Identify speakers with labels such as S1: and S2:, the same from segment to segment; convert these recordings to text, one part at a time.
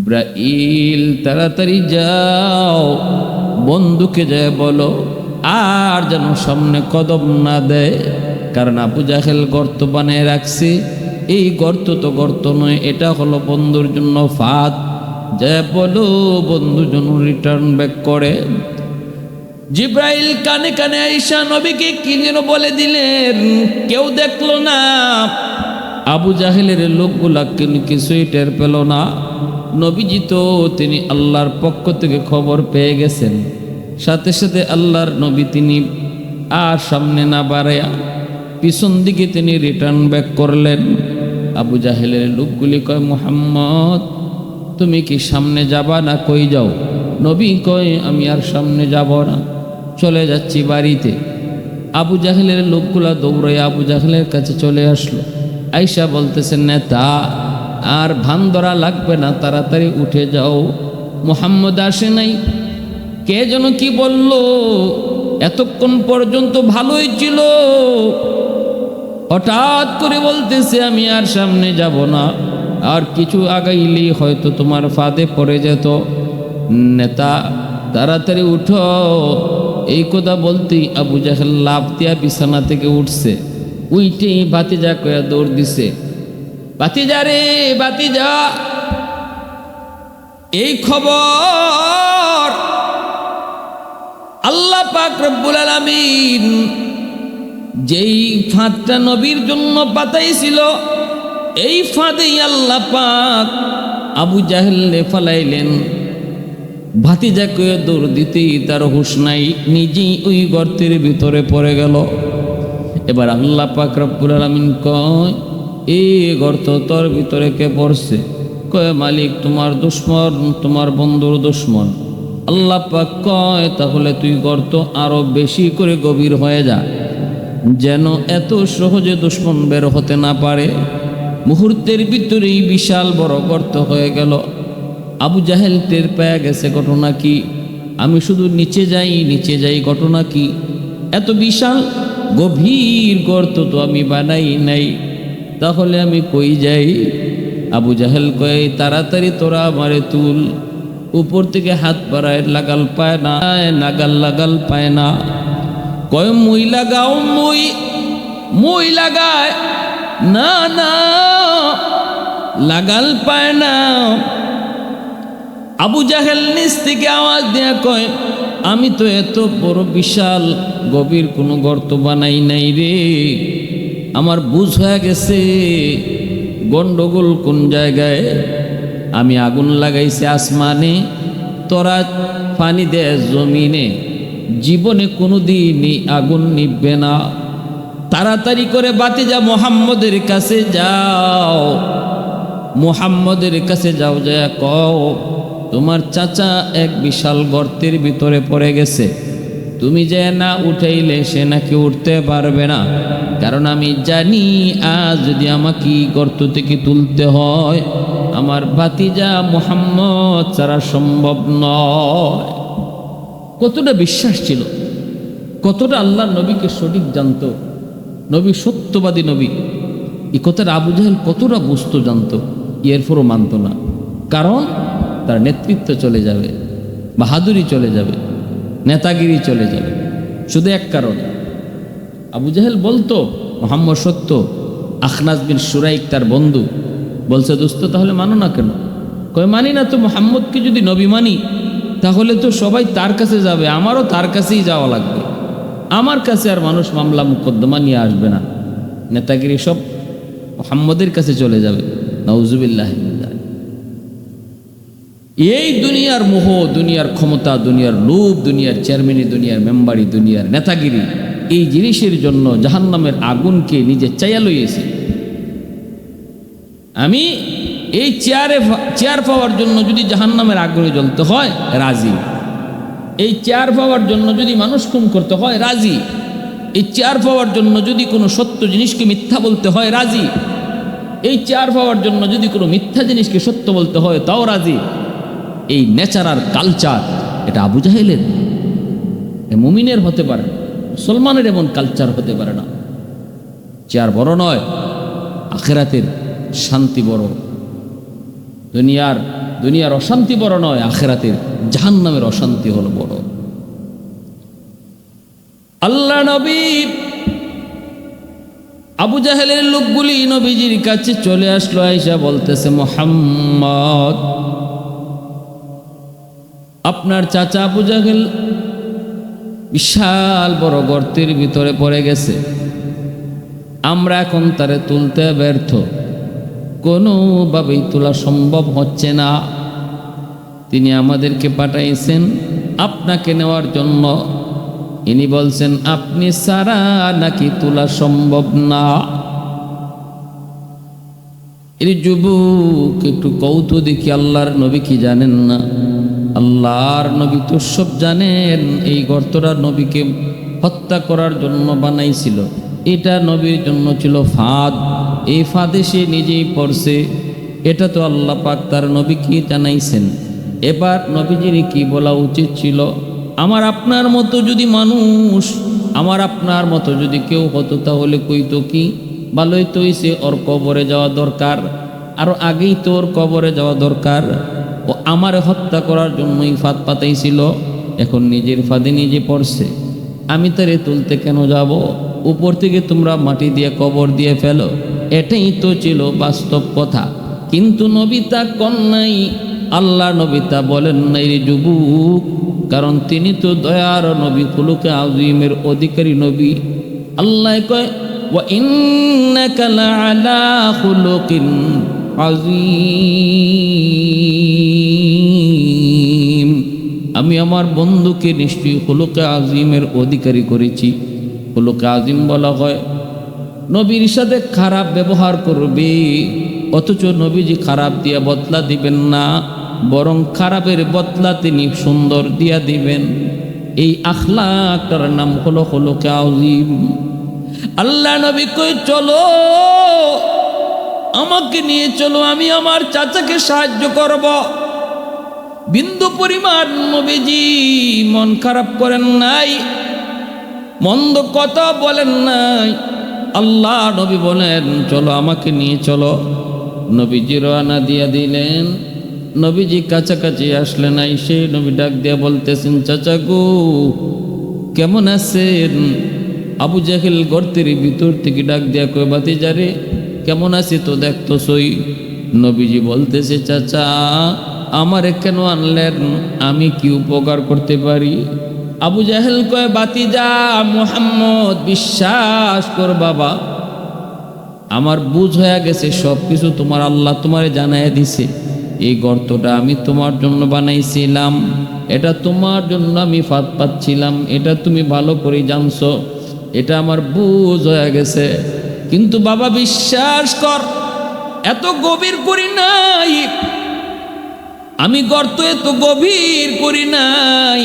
S1: জিব্রাইল তাড়াতাড়ি যাও, বন্ধুকে যায় বলো আর যেন সামনে কদম না দেয়, কারণ আবু জাহেল গর্ত বানিয়ে রাখছে। এই গর্ত তো গর্ত নয়, এটা হলো বন্ধুর জন্য ফাঁদ। যায় বলো বন্ধু যেন রিটার্ন ব্যাক করে। জিব্রাইল কানে কানে আয়েশা নবীকে কি যেন বলে দিলেন, কেউ দেখলো না। আবু জাহেলের লোকগুলা কিছুই টের পেল না। নবীজি তো তিনি আল্লাহর পক্ষ থেকে খবর পেয়ে গেছেন, সাথে সাথে আল্লাহর নবী তিনি আর সামনে না বাড়াইয়া পিছন দিকে তিনি রিটার্ন ব্যাক করলেন। আবু জাহেলের লোকগুলি কয়, মুহাম্মদ তুমি কি সামনে যাবা না কই যাও? নবী কয়, আমি আর সামনে যাব না, চলে যাচ্ছি বাড়িতে। আবু জাহেলের লোকগুলা দৌড়াইয়া আবু জাহেলের কাছে চলে আসলো। আয়েশা বলতেছেন, নেতা আর ভান ধরা লাগবে না, তাড়াতাড়ি উঠে যাও, মুহাম্মদ আসে নাই। কে যেন কি বলল, এতক্ষণ পর্যন্ত ভালোই ছিল, হঠাৎ করে বলতেছে আমি আর সামনে যাব না, আর কিছু আগাইলেই হয়তো তোমার ফাঁদে পড়ে যেত। নেতা তাড়াতাড়ি উঠো। এই কথা বলতেই আবু জাহেল লাফ দিয়া বিছানা থেকে উঠছে। উইটেই ভাতিজা কয়া দৌড় দিছে, ভাতিজা রে ভাতিজা, এই খবর আল্লাহ পাক রব্বুল আলামিন যেই ফাঁদটা নবীর জন্য পাতাইছিল, এই ফাঁদেই আল্লাহ পাক আবু জাহেলকে ফালাইলেন। ভাতিজাকে দৌড় দিতেই তার হুঁশ নাই, নিজেই ওই গর্তের ভিতরে পড়ে গেল। এবার আল্লাহ পাক রব্বুল আলামিন কয়, এই গর্ত তোর ভিতরে কে পড়ছে? কয়, মালিক তোমার দুশ্মন, তোমার বন্ধুর দুশ্মন। আল্লাহ পাক কয়, তাহলে তুই গর্ত আরো বেশি করে গভীর হয়ে যা, যেন এত সহজে দুশ্মন বের হতে না পারে। মুহূর্তের ভিতরেই বিশাল বড় গর্ত হয়ে গেল। আবু জাহেল টের পেয়ে গেছে ঘটনা কি, আমি শুধু নিচে যাই, ঘটনা কি? এত বিশাল গভীর গর্ত তো আমি বানাই নাই, তাহলে আমি কই যাই? আবু জাহেল কয়, তাড়াতাড়ি তোরা আমারে তুল। উপর থেকে হাত বাড়ায়, লাগাল পায় না, লাগাল পায় না। কয়, মই লাগাও, মই লাগায় না, না লাগাল পায় না। আবু জাহেল নিচ থেকে আওয়াজ দেয়া কয়, আমি তো এত বড় বিশাল গভীর কোনো গর্ত বানাই নাই রে, আমার বুঝ হয়ে গেছে গন্ডগোল কোন জায়গায়। আমি আগুন লাগাইছি আসমানে, তোরা পানি দেয় জমিনে, জীবনে কোনো দিনই আগুন নিববে না। তাড়াতাড়ি করে ভাতিজা মুহাম্মদের কাছে যাও, মুহাম্মদের কাছে যাও, যায় কও তোমার চাচা এক বিশাল গর্তের ভিতরে পড়ে গেছে, তুমি যে না উঠাইলে সে নাকি উঠতে পারবে না, কারণ আমি জানি আজ যদি আমাকে গর্ত থেকে তুলতে হয় আমার ভাতিজা মুহাম্মদ ছাড়া সম্ভব নয়। কতটা বিশ্বাস ছিল, কতটা আল্লাহর নবীকে সঠিক জানতো, নবী সত্যবাদী নবী। এই কথার আবু জাহেল কতটা বুঝতো, জানতো, এরপরও মানত না, কারণ তার নেতৃত্ব চলে যাবে, বাহাদুরি চলে যাবে, নেতাগিরি চলে যাবে। শুধু এক কারণ, আবু জাহেল বলতো মুহাম্মদ সত্য। আখনাস বিন শুরাইক তার বন্ধু বলছে, দোস্ত তাহলে মানো না কেন? কয়, মানি না তো, মুহাম্মদকে যদি নবী মানি তাহলে তো সবাই তার কাছে যাবে, আমারও তার কাছেই যাওয়া লাগবে, আমার কাছে আর মানুষ মামলা মুকদ্দমা নিয়ে আসবে না, নেতাগিরি সব মুহাম্মদের কাছে চলে যাবে। নাউজুবিল্লাহ। এই দুনিয়ার মোহ, দুনিয়ার ক্ষমতা, দুনিয়ার লোভ, দুনিয়ার চেয়ারম্যানি, দুনিয়ার মেম্বারি, দুনিয়ার নেতাগিরি, এই জিনিসের জন্য জাহান্নামের আগুনকে নিজে চাইয়া লইয়েছে। আমি এই চেয়ার পাওয়ার জন্য যদি জাহান্নামের আগুনে জ্বলতে হয় রাজি, এই চেয়ার পাওয়ার জন্য যদি মানুষ খুন করতে হয় রাজি, এই চেয়ার পাওয়ার জন্য যদি কোনো সত্য জিনিসকে মিথ্যা বলতে হয় রাজি, এই চেয়ার পাওয়ার জন্য যদি কোনো মিথ্যা জিনিসকে সত্য বলতে হয় তাও রাজি। এই নেচার আর কালচার এটা আবু জাহেলের, মুমিনের হতে পারে, মুসলমানের এমন কালচার হতে পারে না। চেয়ার বড় নয়, আখেরাতের শান্তি বড়। দুনিয়ার দুনিয়ার অশান্তি বড় নয়, আখিরাতের জাহান্নামের অশান্তি হলো বড়। আল্লাহ নবী আবু জাহেলের লোকগুলি নবীজির কাছে চলে আসলো, আয়েশা বলতেছে, মুহাম্মদ, আপনার চাচা আবু জাহেল বিশাল বড় গর্তের ভিতরে পড়ে গেছে, আমরা এখন তারে তুলতে ব্যর্থ, কোনোভাবেই তোলা সম্ভব হচ্ছে না। তিনি আমাদেরকে পাঠাইছেন আপনাকে নেওয়ার জন্য। ইনি বলছেন আপনি সারা নাকি তোলা সম্ভব না। এই যুবক একটু কৌতূহল দেখি, আল্লাহর নবী কি জানেন না? আল্লাহর নবী তো সব জানেন। এই গর্তটা নবীকে হত্যা করার জন্য বানাইছিল, এটা নবীর জন্য ছিল ফাঁদ। এই ফাঁদে সে নিজেই পড়ছে, এটা তো আল্লাহ পাক তার নবীকে জানাইছেন। এবার নবীজির কি বলা উচিত ছিল? আমার আপনার মতো যদি মানুষ, আমার আপনার মতো যদি কেউ হতো তাহলে কইতো কি, ভালোই তো হইছে, ওর কবরে যাওয়া দরকার, আরো আগেই তো ওর কবরে যাওয়া দরকার। ও আমার হত্যা করার জন্যই ফাঁদ পাতাইছিল, এখন নিজের ফাঁদে নিজে পড়ছে, আমি তারে তুলতে কেন যাব? উপর থেকে তোমরা মাটি দিয়ে কবর দিয়ে ফেলো, এটাই তো ছিল বাস্তব কথা। কিন্তু নবী তা কন্যাই, আল্লাহ নবী তা বলেন নাই রে যুবক, কারণ তিনি তো দয়ার নবী, খুলুকে আযীমের অধিকারী নবী। আল্লাহ কয়, ওয়া ইন্নাকা লাআলা খুলুকিন আযীম, আমি আমার বন্ধুকে নিশ্চয়ই খুলুকে আযীমের অধিকারী করেছি। খুলুকে আযীম বলা হয় নবীর সাথে খারাপ ব্যবহার করবে, অথচ নবীজি খারাপ দিয়া বদলা দিবেন না, বরং খারাপের বদলা তিনি সুন্দর দিয়া দিবেন। এই আখলাকটার নাম হলো খুলুকে আযীম। আল্লাহ নবী কই, চলো আমাকে নিয়ে চলো, আমি আমার চাচাকে সাহায্য করব। বিন্দু পরিমাণ নবীজি মন খারাপ করেন নাই, মন্দ কথা বলেন নাই। আল্লাহ নবী বলেন, চলো আমাকে নিয়ে চলো। নবীজি রওনা দিয়া দিলেন। নবীজি কাছাকাছি আসলেন, আইসে নবী ডাক দিয়া বলতেছেন, চাচা গো কেমন আছেন? আবু জাহেল গর্তের ভিতর থেকে ডাক দিয়া কয়, ভাতিজারে কেমন আছি তো দেখতছই। নবীজি বলতেছে, চাচা আমারে কেন আনলেন, আমি কি উপকার করতে পারি? আবু জাহেল কয়, ভাতিজা মুহাম্মদ, বিশ্বাস কর বাবা, আমার বুঝ হয়ে গেছে, সব কিছু তোমার আল্লাহ তোমারে জানাইয়া দিছে। এই গর্তটা আমি তোমার জন্য বানাইছিলাম, এটা তোমার জন্য আমি ফাঁদ পাচ্ছিলাম, এটা তুমি ভালো করে জানছো, এটা আমার বুঝ হয়ে গেছে। কিন্তু বাবা বিশ্বাস কর, এত গভীর করি নাই আমি, গর্ত এত গভীর করি নাই,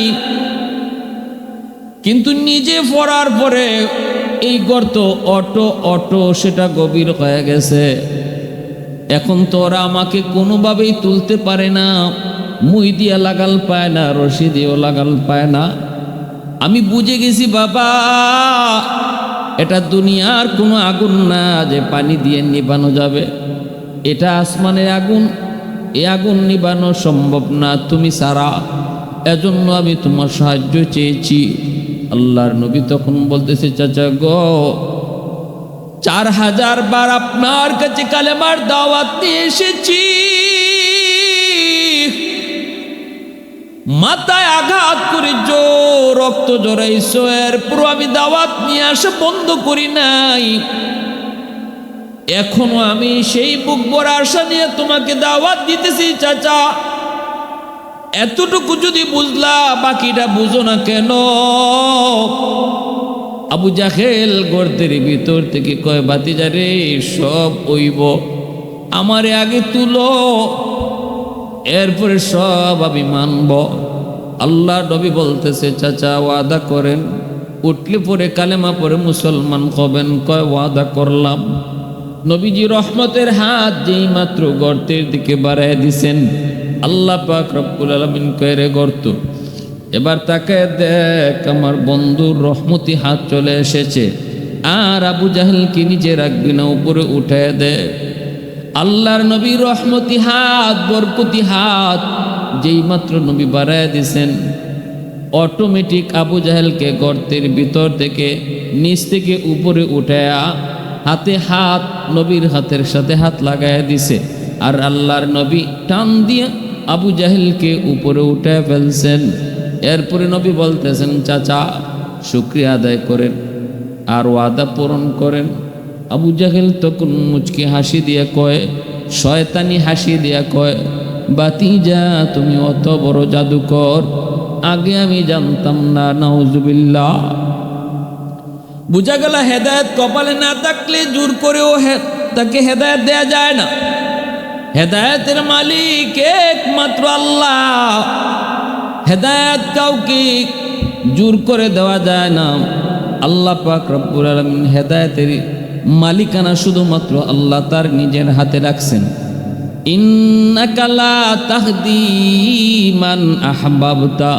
S1: কিন্তু নিজে পড়ার পরে এই গর্ত অটো অটো সেটা গভীর হয়ে গেছে। এখন তো ওরা আমাকে কোনোভাবেই তুলতে পারে না, মুই দিয়া লাগাল পায় না, রশি দিয়েও লাগাল পায় না। আমি বুঝে গেছি বাবা, এটা দুনিয়ার কোনো আগুন না যে পানি দিয়ে নিবানো যাবে, এটা আসমানের আগুন, এ আগুন নিবানো সম্ভব না তুমি ছাড়া, এজন্য আমি তোমার সাহায্য চেয়েছি। আল্লাহর নবী তখন বলতেছে, চাচা গো 4000 বার আপনার কাছে কালেমার দাওয়াত নিয়ে এসেছি, মাথায় আঘাত করে জোর রক্ত জড়াইছো, এরপর আমি দাওয়াত নিয়ে আসা বন্ধ করি নাই। এখনো আমি সেই বুক ভরা আশা নিয়ে তোমাকে দাওয়াত দিতেছি চাচা, এতটুকু যদি বুঝলা বাকিটা বুঝো না কেন? আবু জাহেল গর্তের ভিতর থেকে কয়, ভাতিজারে সব হইব, আমারে আগে তুলো, এরপরে সব আমি মানব। আল্লাহ নবী বলতেছে, চাচা ওয়াদা করেন, উঠলে পরে কালেমা পরে মুসলমান হবেন? কয় ওয়াদা করলাম। নবীজি রহমতের হাত যেই মাত্র গর্তের দিকে বাড়ায় দিছেন, আল্লাহ পাক রব্বুল আলামিন কয়, রে গর্ত এবার তাকায় দেখ, আমার বন্ধুর রহমতি হাত চলে এসেছে। আর আবু জাহেল কি নিজে রাখবি না, উপরে উঠায় দে। আল্লাহর নবী রহমতি হাত, বরকতি হাত যেই মাত্র নবী বাড়ায় দিছেন, অটোমেটিক আবু জাহেলকে গর্তের ভিতর থেকে নিচ থেকে উপরে উঠায়া হাতে হাত, নবীর হাতের সাথে হাত লাগায়া দিছে। আর আল্লাহর নবী টান দিয়ে আবু জাহেলকে উপরে উঠায় ফেলছেন। এরপরে নবী বলতেছেন, চাচা শুকরিয়া আদায় করেন আর ওয়াদা পূরণ করেন। আবু জাহেল তখন মুচকি হাসি দিয়ে কয়, শয়তানি হাসি দিয়া কয়, বাতিজা তুমি অত বড় জাদুকর, আগে আমি জানতাম না। নাউজুবিল্লাহ। বুঝা গেল হেদায়েত কপালে না থাকলে জোর করেও তাকে হেদায়েত দেয়া যায় না। হেদায়েতের মালিক একমাত্র আল্লাহ। হেদায়েত কাউকে জোর করে দেওয়া যায় না। আল্লাহ পাক রব্বুল আলামিন হেদায়েতের মালিকানা শুধুমাত্র আল্লাহ তার নিজের হাতে রাখছেন। ইন্নাকা লা তাহদি মান আহবাবতা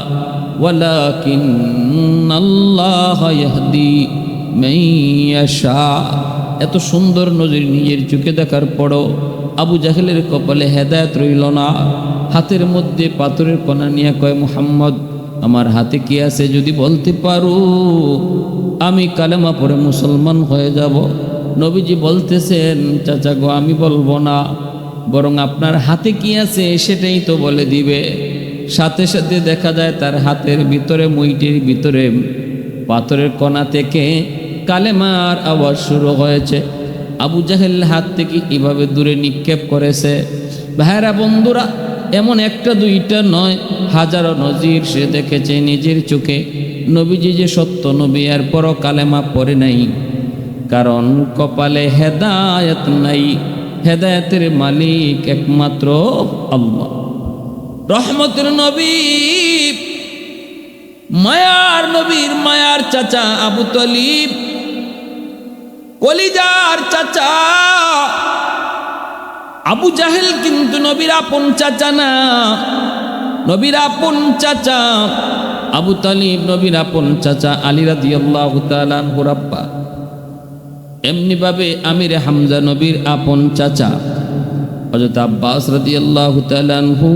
S1: ওয়ালাকিন্নাল্লাহা ইয়াহদি মান ইয়াশা। এত সুন্দর নজির নিজের চোখে দেখার পরও আবু জাহেলের কপালে হেদায়েত রইল না। হাতের মধ্যে পাথরের কণা নিয়ে কয়, মুহাম্মদ আমার হাতে কি আছে যদি বলতে পারো, আমি কালেমা পড়ে মুসলমান হয়ে যাব। নবীজি বলতেছেন, চাচা গো আমি বলবো না, বরং আপনার হাতে কি আছে সেটাই তো বলে দিবে। সাথে সাথে দেখা যায় তার হাতের ভিতরে, মুইটির ভিতরে পাথরের কণা থেকে কালেমার আওয়াজ শুরু হয়েছে। আবু জাহেল হাত থেকে এভাবে দূরে নিক্ষেপ করেছে। ভাইরা বন্ধুরা, এমন একটা দুইটা নয়, হাজারো নজির সে দেখেছে নিজের চোখে। নবীজি যে সত্য নবী, এরপরও কালেমা পড়ে নাই, কারণ কপালে হেদায়েত নাই। হেদায়েতের মালিক একমাত্র আল্লাহ। রহমতের নবী, মায়ার নবীর মায়ার চাচা আবু তালিব, কলিজার চাচা আবু জাহেল কিন্তু নবীর আপন চাচা না। নবীর আপন চাচা আবু তালিব, নবীর আপন চাচা আলী রাদিয়াল্লাহু তাআলা আনহুর আব্বা। এমনি ভাবে আমিরে হামজা নবীর আপন চাচা। হযরত আব্বাস রাদিয়াল্লাহু তাআলা আনহু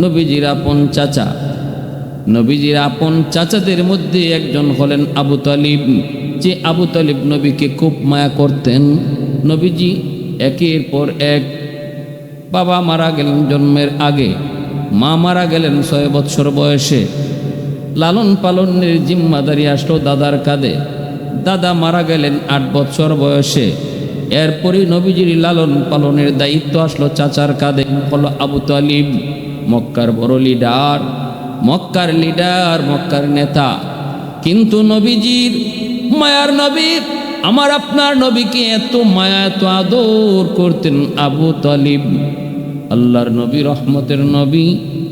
S1: নবীজির আপন চাচা। নবীজির আপন চাচাদের মধ্যে একজন হলেন আবু তালিব, যে আবু তালিব নবীকে খুব মায়া করতেন। নবীজি একের পর এক, বাবা মারা গেলেন জন্মের আগে, মা মারা গেলেন 6 বৎসর বয়সে। লালন পালনের জিম্মাদারি আসলো দাদার কাঁধে। দাদা মারা গেলেন 8 বৎসর বয়সে। এরপরই নবীজির লালন পালনের দায়িত্ব আসলো চাচার কাঁধে। হলো আবু তালিব, মক্কার বড় লিডার, মক্কার লিডার, মক্কার নেতা। কিন্তু নবীজির মায়ার নবী, আমার আপনার নবীকে এত মায়া, এত আদর করতেন আবু তালিব। আল্লাহর নবী, রহমতের নবী,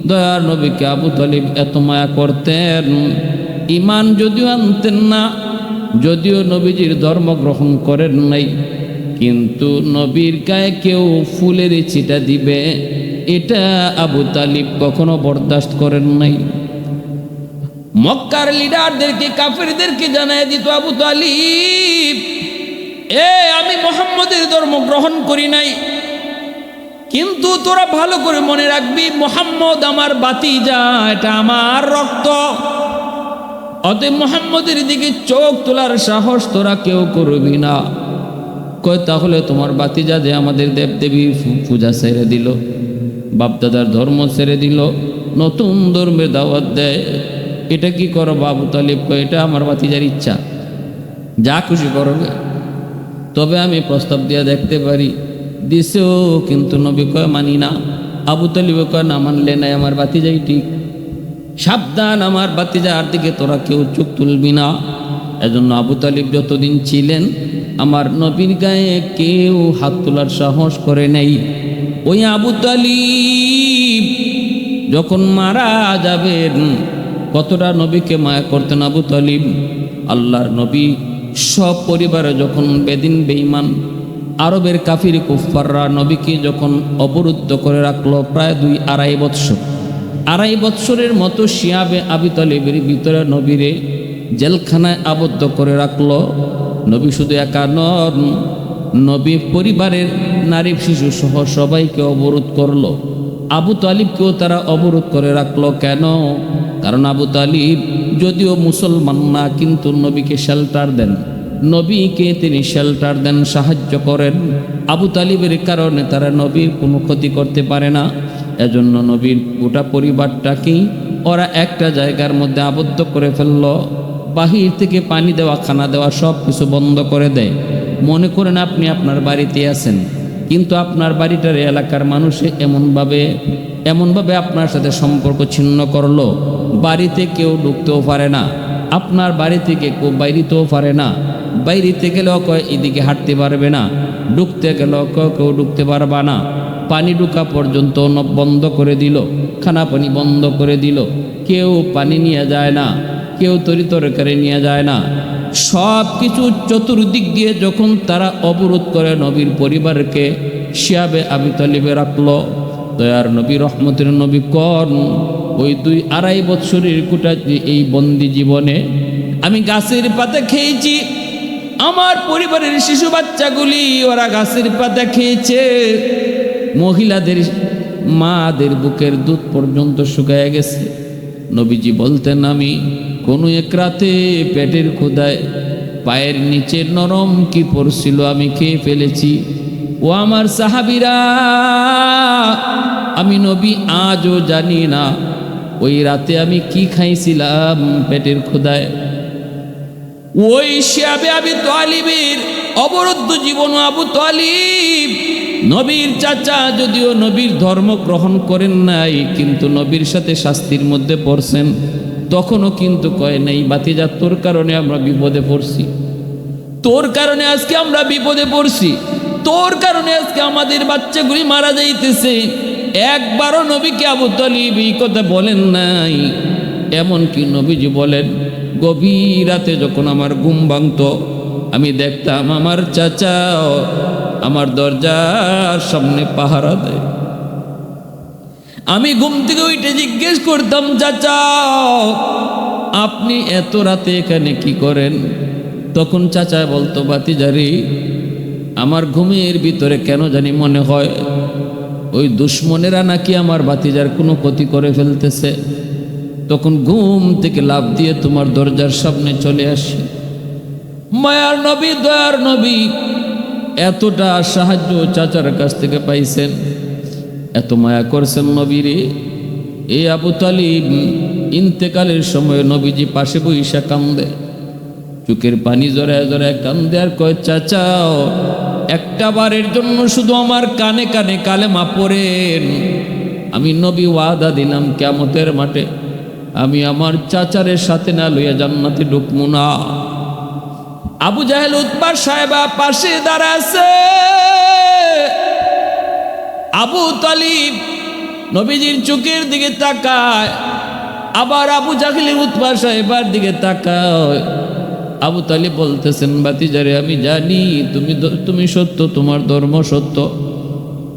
S1: দয়ার নবীকে আবু তালিব এত মায়া করতেন। ঈমান যদিও আনতেন না, যদিও নবীজির ধর্ম গ্রহণ করেন নাই, কিন্তু নবীর গায়ে কেউ ফুলের ছিটা দিবে, এটা আবু তালিব কখনো বরদাস্ত করেন নাই। মক্কার লিডারদেরকে, কাফেরদেরকে জানায় দিত আবু তালিব, আমি মুহাম্মদের ধর্ম গ্রহণ করি নাই, কিন্তু তোরা ভালো করে মনে রাখবি, মুহাম্মদ আমার ভাতিজা, এটা আমার রক্ত। অতএব মুহাম্মদের দিকে চোখ তোলার সাহস তোরা কেউ করবি না। কয় তাহলে তোমার ভাতিজা যে আমাদের দেবদেবীর পূজা ছেড়ে দিল, বাপদাদার ধর্ম ছেড়ে দিল, নতুন ধর্মের দাওয়াত দেয়, এটা কি করো? আবু তালিব কয়, এটা আমার ভাতিজার ইচ্ছা, যা খুশি করবে, তবে আমি প্রস্তাব দিয়ে দেখতে পারি। দিছেও, কিন্তু নবী কয় মানি না। আবু তালিব কয়, না মানলে নাই, আমার ভাতিজাই ঠিক, সাবধান, আমার ভাতিজার দিকে তোরা কেউ চোখ তুলবি না। এজন্য আবু তালিব যতদিন ছিলেন আমার নবীর গায়ে কেউ হাত তোলার সাহস করে নাই। ওই আবু তালিব যখন মারা যাবেন, কতটা নবীকে মায়া করতেন আবু তালিব। আল্লাহর নবী সব পরিবারে যখন বেদিন বেঈমান আরবের কাফির কুফফাররা নবীকে যখন অবরুদ্ধ করে রাখলো প্রায় 2-2.5 বৎসর, 2.5 বৎসরের মতো শিয়াবে আবু তালিবের ভিতরে নবীরে জেলখানায় আবদ্ধ করে রাখলো। নবী শুধু একা নন, নবী পরিবারের নারী শিশু সহ সবাইকে অবরোধ করলো। আবু তালিবকেও তারা অবরোধ করে রাখলো। কেন? কারণ আবু তালিব যদিও মুসলমান না, কিন্তু নবীকে শেল্টার দেন, নবীকে তিনি শেল্টার দেন, সাহায্য করেন। আবু তালিবের কারণে তারা নবীর কোনো ক্ষতি করতে পারে না। এজন্য নবীর গোটা পরিবারটাকেই ওরা একটা জায়গার মধ্যে আবদ্ধ করে ফেলল। বাহির থেকে পানি দেওয়া, খানা দেওয়া সব কিছু বন্ধ করে দেয়। মনে করেন আপনি আপনার বাড়িতে আছেন, কিন্তু আপনার বাড়িটার এলাকার মানুষে এমনভাবে আপনার সাথে সম্পর্ক ছিন্ন করলো, বাড়িতে কেউ ঢুকতেও পারে না, আপনার বাড়ি থেকে কেউ বাইরেতেও পারে না। বাইরেতে গেলেও কয় এদিকে হাঁটতে পারবে না, ঢুকতে গেলেও কেউ ঢুকতে পারবা না। পানি ঢুকা পর্যন্ত বন্ধ করে দিল, খানা পানি বন্ধ করে দিল। কেউ পানি নিয়ে যায় না, কেউ তরকারি নিয়ে যায় না। সব কিছু চতুর্দিক দিয়ে যখন তারা অবরোধ করে নবীর পরিবারকে শিয়াবে আবি তালিবে রাখলো, দয়ার নবী রহমতের নবী কন ওই 2-2.5 বছরের কোটা এই বন্দি জীবনে আমি গাছের পাতা খেয়েছি। আমার পরিবারের শিশু বাচ্চাগুলি ওরা গাছের পাতা খেয়েছে। মহিলাদের মাদের বুকের দুধ পর্যন্ত শুকায় গেছে। নবীজি বলতেন, আমি কোনো এক রাতে পেটের ক্ষুধায় পায়ের নিচে নরম কি পড়ছিল আমি খেয়ে ফেলেছি। ও আমার সাহাবীরা, আমি নবী আজও জানি না ওই রাতে আমি কি খাইছিলাম পেটের ক্ষুধায়। ওই শিয়াবে আবি তালিবের অবরুদ্ধ জীবন আবু তালিব নবীর চাচা, যদিও নবীর ধর্ম গ্রহণ করেন নাই, কিন্তু নবীর সাথে শাস্তির মধ্যে পড়ছেন। তখনও কিন্তু কয় নাই, বাতিজা তোর কারণে আমরা বিপদে পড়ছি, তোর কারণে আজকে আমরা বিপদে পড়ছি, তোর কারণে আজকে আমাদের বাচ্চাগুলি মারা যাইতেছে। একবারও নবীকে আবু তালিব এই কথা বলেন নাই। এমনকি নবীজি বলেন, গভীর রাতে যখন আমার ঘুম ভাঙত, আমি দেখতাম আমার চাচা আমার দরজার সামনে পাহারা দেয়। আমি ঘুম থেকে উঠে জিজ্ঞেস করতাম, চাচা আপনি এত রাতে এখানে কি করেন? তখন চাচা বলতো, বাতিজারি আমার ঘুমের ভিতরে কেন জানি মনে হয় ওই দুশ্মনেরা নাকি আমার বাতিজার কোনো ক্ষতি করে ফেলতেছে। তখন ঘুম থেকে লাফ দিয়ে তোমার দরজার সামনে চলে আসি। মায়ার নবী, দয়ার নবী এতটা সাহায্য চাচার কাছ থেকে পাইছেন, এত মায়া করছেন নবীরে। এই আবু তালিব ইন্তেকালের সময় নবীজি পাশে বইসা কান্দে, চোখের পানি জড়ায় জড়ায় কান্দে আর কয়, চাচা একটা বারের জন্য শুধু আমার কানে কানে কালেমা পড়েন। আমি নবী ওয়াদা দিলাম কিয়ামতের মাঠে আমি আমার চাচারের সাথে না লইয়া জান্নাতে ঢুকবো না। আবু জাহেল উতবা সাহেবা পাশে দাঁড়াছে। আবু তালিব নবীজির চোখের দিকে তাকায়, আবার আবু জাহেল উতবা সাহেবার দিকে তাকায়। আবু তালিব বলতেছেন, বাতিজারে আমি জানি তুমি সত্য, তোমার ধর্ম সত্য,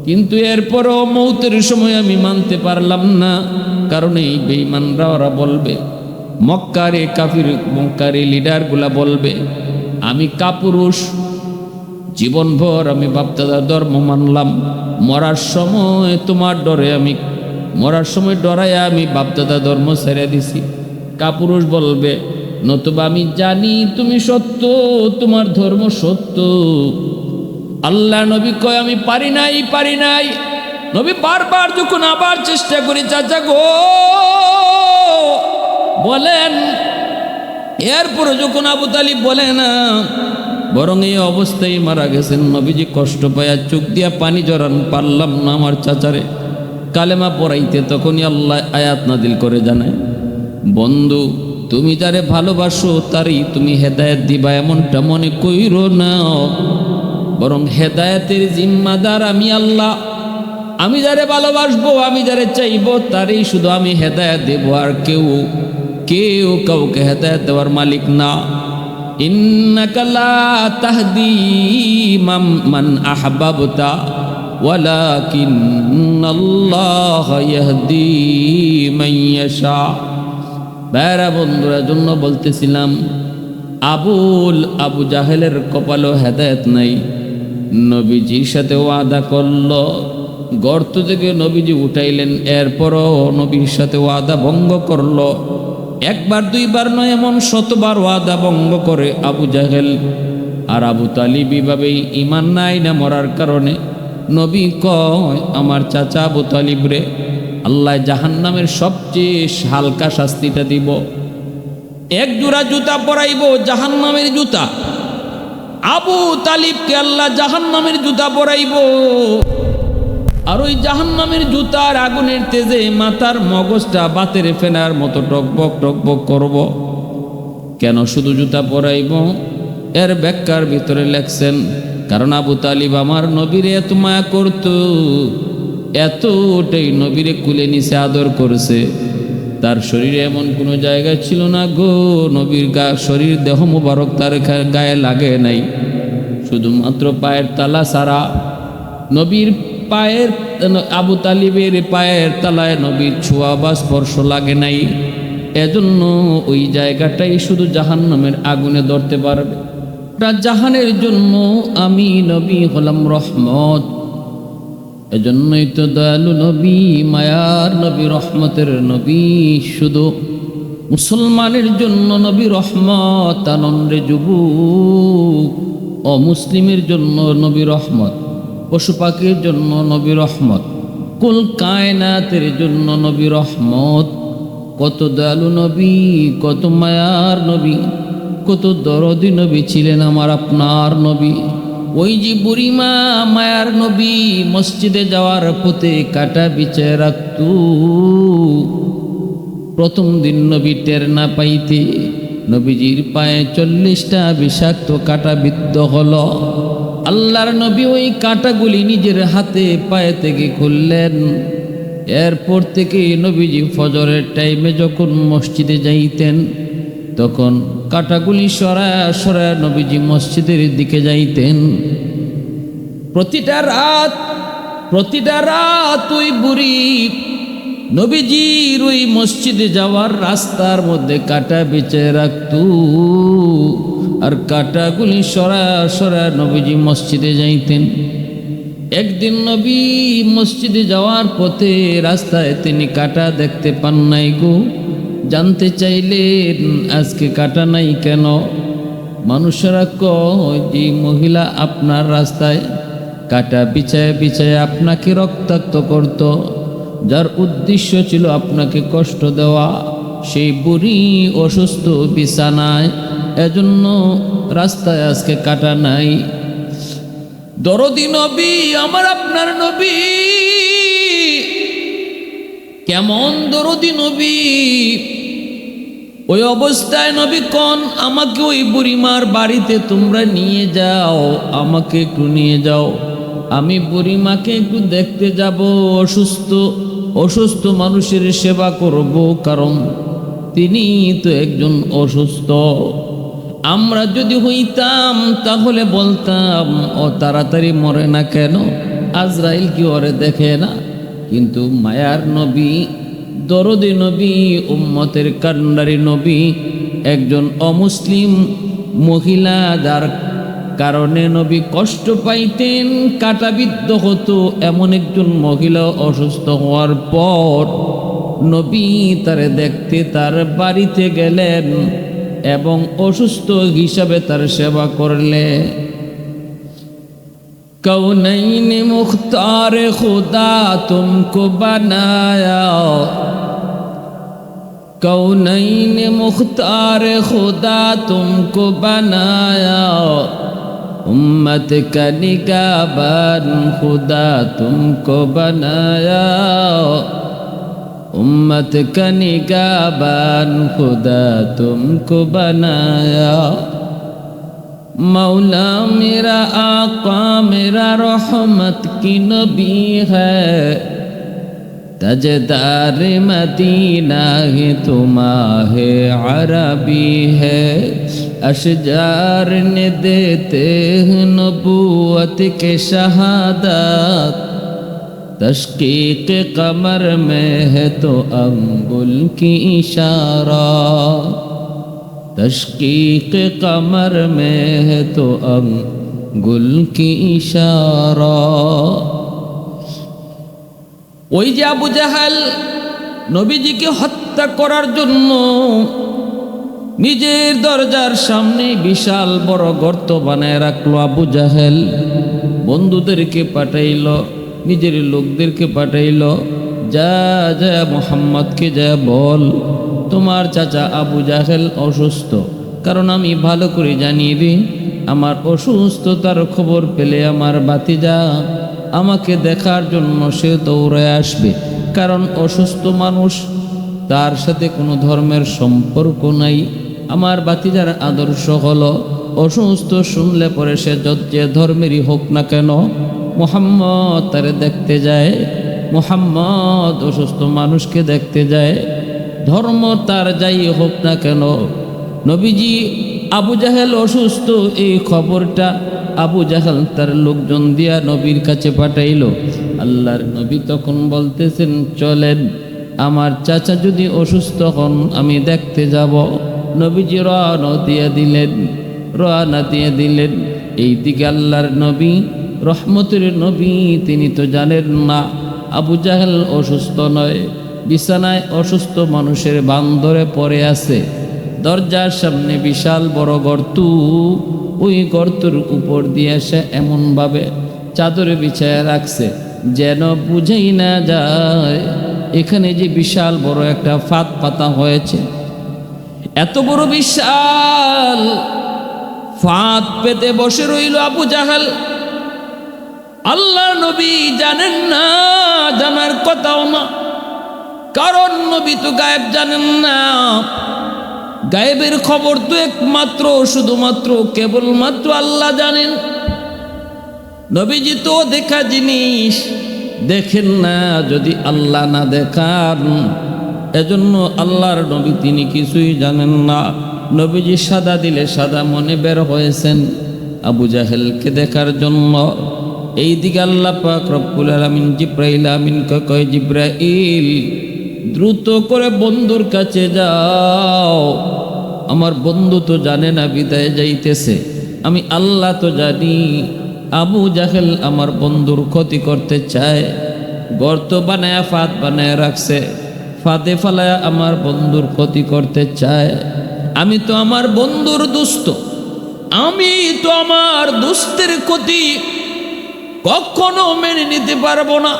S1: কিন্তু এরপরও মৌতের সময় আমি মানতে পারলাম না। কারণ এই বেঈমানরা ওরা বলবে, মক্কারে কাফির মক্কারে লিডারগুলা বলবে আমি কাপুরুষ, জীবনভর আমি বাপদাদার ধর্ম মানলাম, মরার সময় তোমার ডরে আমি মরার সময় ডরাইয়া আমি বাপদাদা ধর্ম ছেড়ে দিছি। কাপুরুষ বলবে, নতুবা আমি জানি তুমি সত্য, তোমার ধর্ম সত্য। আল্লাহ নবী কয়, আমি পারি নাই। নবী বারবার যখন আবার চেষ্টা করি, চাচা গো বলেন, এরপরে যখন আবু তালিব বলে না, বরং এই অবস্থায় মারা গেছেন। নবীজি কষ্ট পায়া চোখ দিয়া পানি জড়ান, পারলাম না আমার চাচারে কালেমা পড়াইতে। তখনই আল্লাহ আয়াত নাজিল করে জানায়, বন্ধু তুমি যারে ভালোবাসো তারই তুমি হেদায়েত দিবা এমনটা মনে কইরো না, বরং হেদায়েতের জিম্মাদার আমি আল্লাহ। আমি যারে ভালোবাসবো, আমি যারে চাইবো তারই শুধু আমি হেদায়েত দেব, আর কেউ কাউকে হেদায়েত দেওয়ার মালিক না। ইন্নাকা লা তাহদি মান আহবাবতা ওয়ালাকিন্নাল্লাহ ইয়াহদি মান ইয়াশা। ভাইরা বন্ধুরা, জন্য বলতেছিলাম, আবু জাহেলের কপালও হেদায়েত নাই, নবীজির সাথে ওয়াদা করল, গর্ত থেকে নবীজি উঠাইলেন, এরপরও নবীর সাথে ওয়াদা ভঙ্গ করল। একবার দুইবার নয়, এমন শতবার ওয়াদা ভঙ্গ করে আবু জাহেল। আর আবু তালিব এভাবেই ঈমান নাই না মরার কারণে নবী কয়, আমার চাচা আবু তালিব রে আল্লাহ জাহান্নামের সবচেয়ে হালকা শাস্তিটা দিব। এক জোড়া জুতা পরাইব, জাহান্নামের জুতা। আবু তালিবকে আল্লাহ জাহান্নামের জুতা পরাইব, আর ওই জাহান্নামের জুতার আগুনের তেজে মাথার মগজটা বাতের ফেনার মতো টকবক টকবক করব। কেন শুধু জুতা পরাইব? এর ব্যাখ্যার ভিতরে লেখছেন, কারণ আবু তালিব আমার নবীরে এত মায়া করত, এতটাই নবীরে কুলে নিচে আদর করেছে, তার শরীরে এমন কোনো জায়গা ছিল না গো নবীর শরীর দেহ মুবারক তার গায়ে লাগে নাই, শুধুমাত্র পায়ের তালা ছাড়া। নবীর পায়ের, আবু তালিবের পায়ের তালায় নবীর ছোঁয়া বা স্পর্শ লাগে নাই, এজন্য ওই জায়গাটাই শুধু জাহান্নামের আগুনে ধরতে পারবে। জাহানের জন্য আমি নবী হলাম রহমত, এজন্যই তো দয়ালু নবী, মায়ার নবী, রহমতের নবী। শুধু মুসলমানের জন্য নবী রহমত, আনন্দে যুবক অমুসলিমের জন্য নবী রহমত, পশু পাখির জন্য নবী রহমত, কুল কায়নাতের জন্য নবী রহমত। কত দয়ালু নবী, কত মায়ার নবী, কত দরদি নবী ছিলেন আমার আপনার নবী। ওই যে বুড়িমা মায়ার নবী মসজিদে যাওয়ার পথে কাটা বিছায় রাখত, প্রথম দিন নবী টের না পাইতে নবীজির পায়ে 40টা বিষাক্ত কাটা বিদ্ধ হলো। আল্লাহর নবী ওই কাটাগুলি নিজের হাতে পায়ে থেকে খুললেন। এরপর থেকে নবীজি ফজরের টাইমে যখন মসজিদে যাইতেন, তখন কাটাগুলি সরায়া সরায়া নবীজি মসজিদের দিকে যাইতেন। প্রতিটা রাত ওই বুড়ি নবীজির ওই মসজিদে যাওয়ার রাস্তার মধ্যে কাটা বিছিয়ে রাখত, আর কাটাগুলি সরায়া সরায়া নবীজি মসজিদে যাইতেন। একদিন নবী মসজিদে যাওয়ার পথে রাস্তায় তিনি কাটা দেখতে পান নাই গো। জানতে চাইলেন আজকে কাটা নাই কেন? মানুষেরা কয় যে মহিলা আপনার রাস্তায় কাটা বিছায় বিছায় আপনাকে রক্তাক্ত করত, যার উদ্দেশ্য ছিল আপনাকে কষ্ট দেওয়া, সেই বুড়ি অসুস্থ বিছানায়, এজন্য রাস্তায় আজকে কাটা নাই। দরদি নবী আমার আপনার নবী, কেমন দরদি নবী! ওই অবস্থায় নবী কোন, আমাকে ওই বুড়িমার বাড়িতে তোমরা নিয়ে যাও, আমাকে একটু নিয়ে যাও, আমি বুড়িমাকে একটু দেখতে যাব, অসুস্থ মানুষের সেবা করব, কারণ তিনি তো একজন অসুস্থ। আমরা যদি হইতাম তাহলে বলতাম ও তাড়াতাড়ি মরে না কেন, আজরাইল কি ওরে দেখে না? কিন্তু মায়ার নবী, দরদি নবী, উম্মতের কান্ডারি নবী, একজন অমুসলিম মহিলা যার কারণে নবী কষ্ট পাইতেন, কাটাবিদ্ধ হতো, এমন একজন মহিলা অসুস্থ হওয়ার পর নবী তারে দেখতে তার বাড়িতে গেলেন এবং অসুস্থ হিসাবে তার সেবা করলে। कौनैन मुख्तार खुदा तुमको बनाया, कौनैन मुख्तार खुदा तुमको बनाया, उम्मत का निगाहबान खुदा तुमको बनाया, उम्मत का निगाहबान खुदा तुमको बनाया। मौला मेरा आका मेरा रहमत की नबी है, तजदार मदीना है तुम्हारे अरबी है, अशजार ने देते हैं नबूवत के शहादत, तशकीक कमर में है तो अंगुल की इशारा, तशकीक कमर में है तो गुल की इशारा। ওই যে আবু জাহেল নবীজিকে হত্যা করার জন্য নিজের দরজার সামনে বিশাল বড় গর্ত বানায় রাখলো। আবু জাহেল বন্ধুদেরকে পাঠাইল, নিজের লোকদেরকে পাঠাইল, যা যা মুহাম্মদকে যা বল তোমার চাচা আবু জাহেল অসুস্থ। কারণ আমি ভালো করে জানি রে, আমার অসুস্থতার খবর পেলে আমার ভাতিজা আমাকে দেখার জন্য সে দৌড়ে আসবে। কারণ অসুস্থ মানুষ, তার সাথে কোনো ধর্মের সম্পর্ক নাই। আমার ভাতিজার আদর্শ হলো অসুস্থ শুনলে পরে সে যে ধর্মেরই হোক না কেন মুহাম্মদ তারে দেখতে যায়। মুহাম্মদ অসুস্থ মানুষকে দেখতে যায়, ধর্ম তার যাই হোক না কেন। নবীজি আবু জাহেল অসুস্থ এই খবরটা আবু জাহেল তার লোকজন দিয়া নবীর কাছে পাঠাইল। আল্লাহর নবী তখন বলতেছেন, চলেন আমার চাচা যদি অসুস্থ হন আমি দেখতে যাব। নবীজি রওনা দিয়ে দিলেন। এইদিকে আল্লাহর নবী রহমতের নবী তিনি তো জানেন না আবু জাহেল অসুস্থ নয়, বিছানায় অসুস্থ মানুষের বান্দরে পড়ে আছে। দরজার সামনে বিশাল বড় গর্ত, ওই গর্তের উপর দিয়ে সে এমনভাবে চাদরে বিছায়া রাখছে যেন বুঝেই না যায় এখানে যে বিশাল বড় একটা ফাঁদ পাতা হয়েছে। এত বড় বিশাল ফাঁদ পেতে বসে রইল আবু জাহেল। আল্লাহ নবী জানেন না, জানার কথাও না, কারণ নবী তো গায়েব জানেন না। গায়েবের খবর তো একমাত্র শুধুমাত্র কেবলমাত্র আল্লাহ জানেন। নবীজি তো দেখা জিনিস দেখেন না যদি আল্লাহ না দেখান। এজন্য আল্লাহর নবী তিনি কিছুই জানেন না। নবীজি সাদা দিলে সাদা মনে বের হয়েছেন আবু জাহেলকে দেখার জন্য। এইদিকে আল্লাহ পাক রব্বুল আলামিন জিব্রাইল আমিনকে কয়, জিব্রাইল দ্রুত করে বন্ধুর কাছে যাও। আমার বন্ধু তো জানে না বিদায় যাইতেছে, আমি আল্লাহ তো জানি। আবু জাহেল আমার বন্ধুর ক্ষতি করতে চায়, গর্ত বানায়া ফাঁদ বানায় রাখছে, ফাঁদে ফালায়া আমার বন্ধুর ক্ষতি করতে চায়। আমি তো আমার বন্ধুর দুষ্ট, আমি তো আমার দুষ্টের ক্ষতি কখনো মেনে নিতে পারবো না।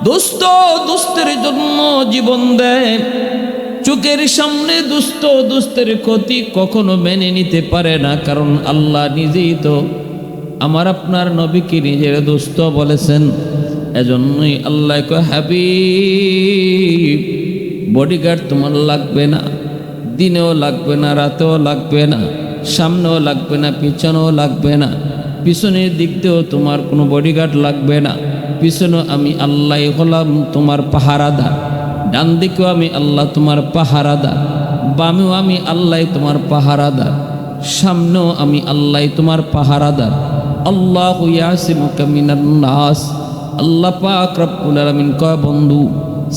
S1: দুষ্ট দুষ্টের জন্য জীবন দেয়, চোখের সামনে দুষ্ট দুষ্টের ক্ষতি কখনো মেনে নিতে পারে না। কারণ আল্লাহ নিজেই তো আমার আপনার নবীকে নিজের দুষ্ট বলেছেন। এজন্যই আল্লাহ কয়, হাবিব বডিগার্ড তোমার লাগবে না, দিনেও লাগবে না, রাতেও লাগবে না, সামনেও লাগবে না, পিছনেও লাগবে না। পিছনের দিক দিয়েও তোমার কোনো বডিগার্ড লাগবে না। পিছনে আমি আল্লাহ হলাম তোমার পাহারাদার, ডান দিকেও আমি আল্লাহ তোমার পাহারাদার, বামেও আমি আল্লাহ তোমার পাহারাদার, সামনেও আমি আল্লাহ তোমার পাহারাদার। আল্লাহু ইয়াসিমুকা মিনান নাস। আল্লাহ পাক রব্বুল আলামিন কয়, বন্ধু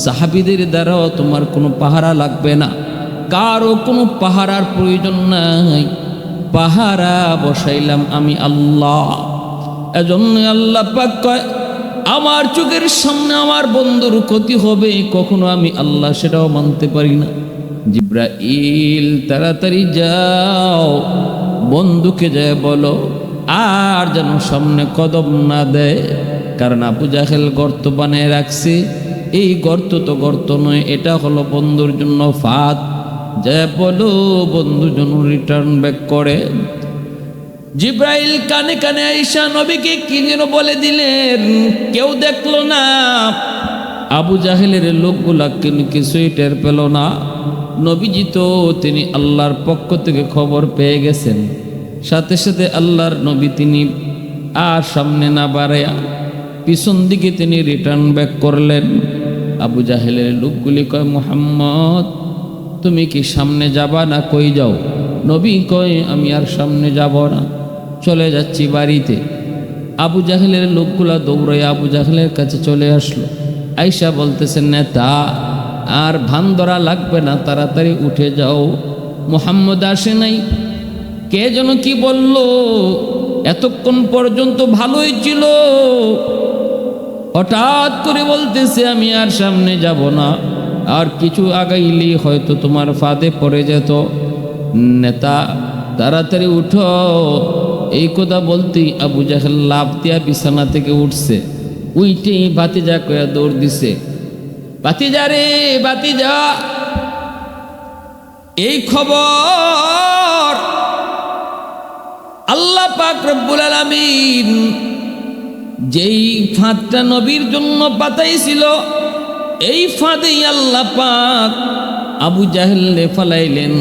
S1: সাহাবীদের দ্বারাও তোমার কোনো পাহারা লাগবে না, কারো কোনো পাহারার প্রয়োজন নাই। পাহারা বসাইলাম আমি আল্লাহ। এজন্য আল্লাহ পাক কয়, আমার চোখের সামনে আমার বন্ধুর ক্ষতি হবে কখনো আমি আল্লাহ সেটাও মানতে পারি না। জিব্রাইল তাড়াতাড়ি যাও, বন্ধুকে যায় বলো আর যেন সামনে কদম না দেয়। কারণ আবু জাহেল গর্ত বানিয়ে রাখছে। এই গর্ত তো গর্ত নয়, এটা হলো বন্ধুর জন্য ফাঁদ। যায় বলো বন্ধু যেন রিটার্ন ব্যাক করে। জিব্রাইল কানে কানে আয়েশা নবীকে কি যেন বলে দিলেন, কেউ দেখলো না। আবু জাহেলের লোকগুলা কিছুই টের পেল না। নবীজি তো তিনি আল্লাহর পক্ষ থেকে খবর পেয়ে গেছেন। সাথে সাথে আল্লাহর নবী তিনি আর সামনে না বাড়ায়া পিছন দিকে তিনি রিটার্ন ব্যাক করলেন। আবু জাহেলের লোকগুলি কয়, মুহাম্মদ তুমি কি সামনে যাবা না কই যাও? নবী কয়, আমি আর সামনে যাব না, চলে যাচ্ছি বাড়িতে। আবু জাহেলের লোকগুলা দৌড়ে আবু জাহেলের কাছে চলে আসলো। আয়েশা বলতেছেন, নেতা আর ভান ধরা লাগবে না, তাড়াতাড়ি উঠে যাও, মুহাম্মদ আসে নাই। কে যেন কি বলল, এতক্ষণ পর্যন্ত ভালোই ছিল, হঠাৎ করে বলতেছে আমি আর সামনে যাব না, আর কিছু আগাইলেই হয়তো তোমার ফাঁদে পড়ে যেত। নেতা তাড়াতাড়ি উঠো। এই কথা বলতেই আবু জাহেল লাফ দিয়া বিছানা থেকে উঠছে। উইটেই ভাতিজা কয়া দৌড় দিছে, ভাতিজা রে ভাতিজা, এই খবর আল্লাহ পাক রব্বুল আলামিন যেই ফাঁদটা নবীর জন্য পাতাইছিল, এই ফাঁদেই আল্লাহ পাক আবু জাহেলকে ফালাইলেন।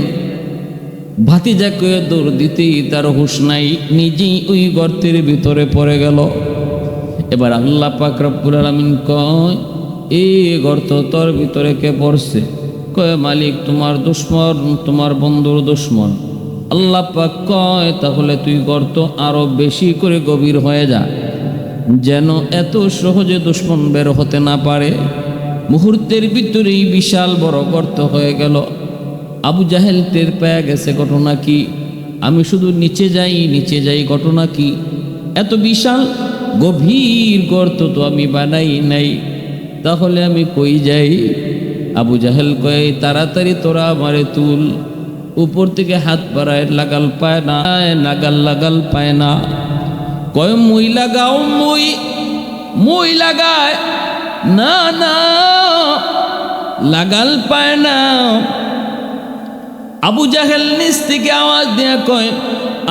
S1: ভাতিজাকে দৌড় দিতেই তার হুঁশ নাই, নিজেই ওই গর্তের ভিতরে পড়ে গেল। এবার আল্লাহ পাক রব্বুল আলামিন কয়, এই গর্ত তোর ভিতরে কে পড়ছে? কয় মালিক তোমার দুশমন, তোমার বন্ধুর দুশমন। আল্লাহ পাক কয় তাহলে তুই গর্ত আরো বেশি করে গভীর হয়ে যা, যেন এত সহজে দুশমন বের হতে না পারে। মুহূর্তের ভিতরেই বিশাল বড় গর্ত হয়ে গেল। আবু জাহেল টের পেয়ে গেছে ঘটনা কি, আমি শুধু নিচে যাই ঘটনা কি, এত বিশাল গভীর গর্ত তো আমি বানাই নাই, তাহলে আমি কই যাই? আবু জাহেল কয় তাড়াতাড়ি তোরা আমারে তুল। উপর থেকে হাত বাড়ায়, লাগাল পায় না, লাগাল পায় না। কয় মই লাগাও, মই লাগায় না, না লাগাল পায় না। আবু জাহেল নিচ থেকে আওয়াজ দেয়া কয়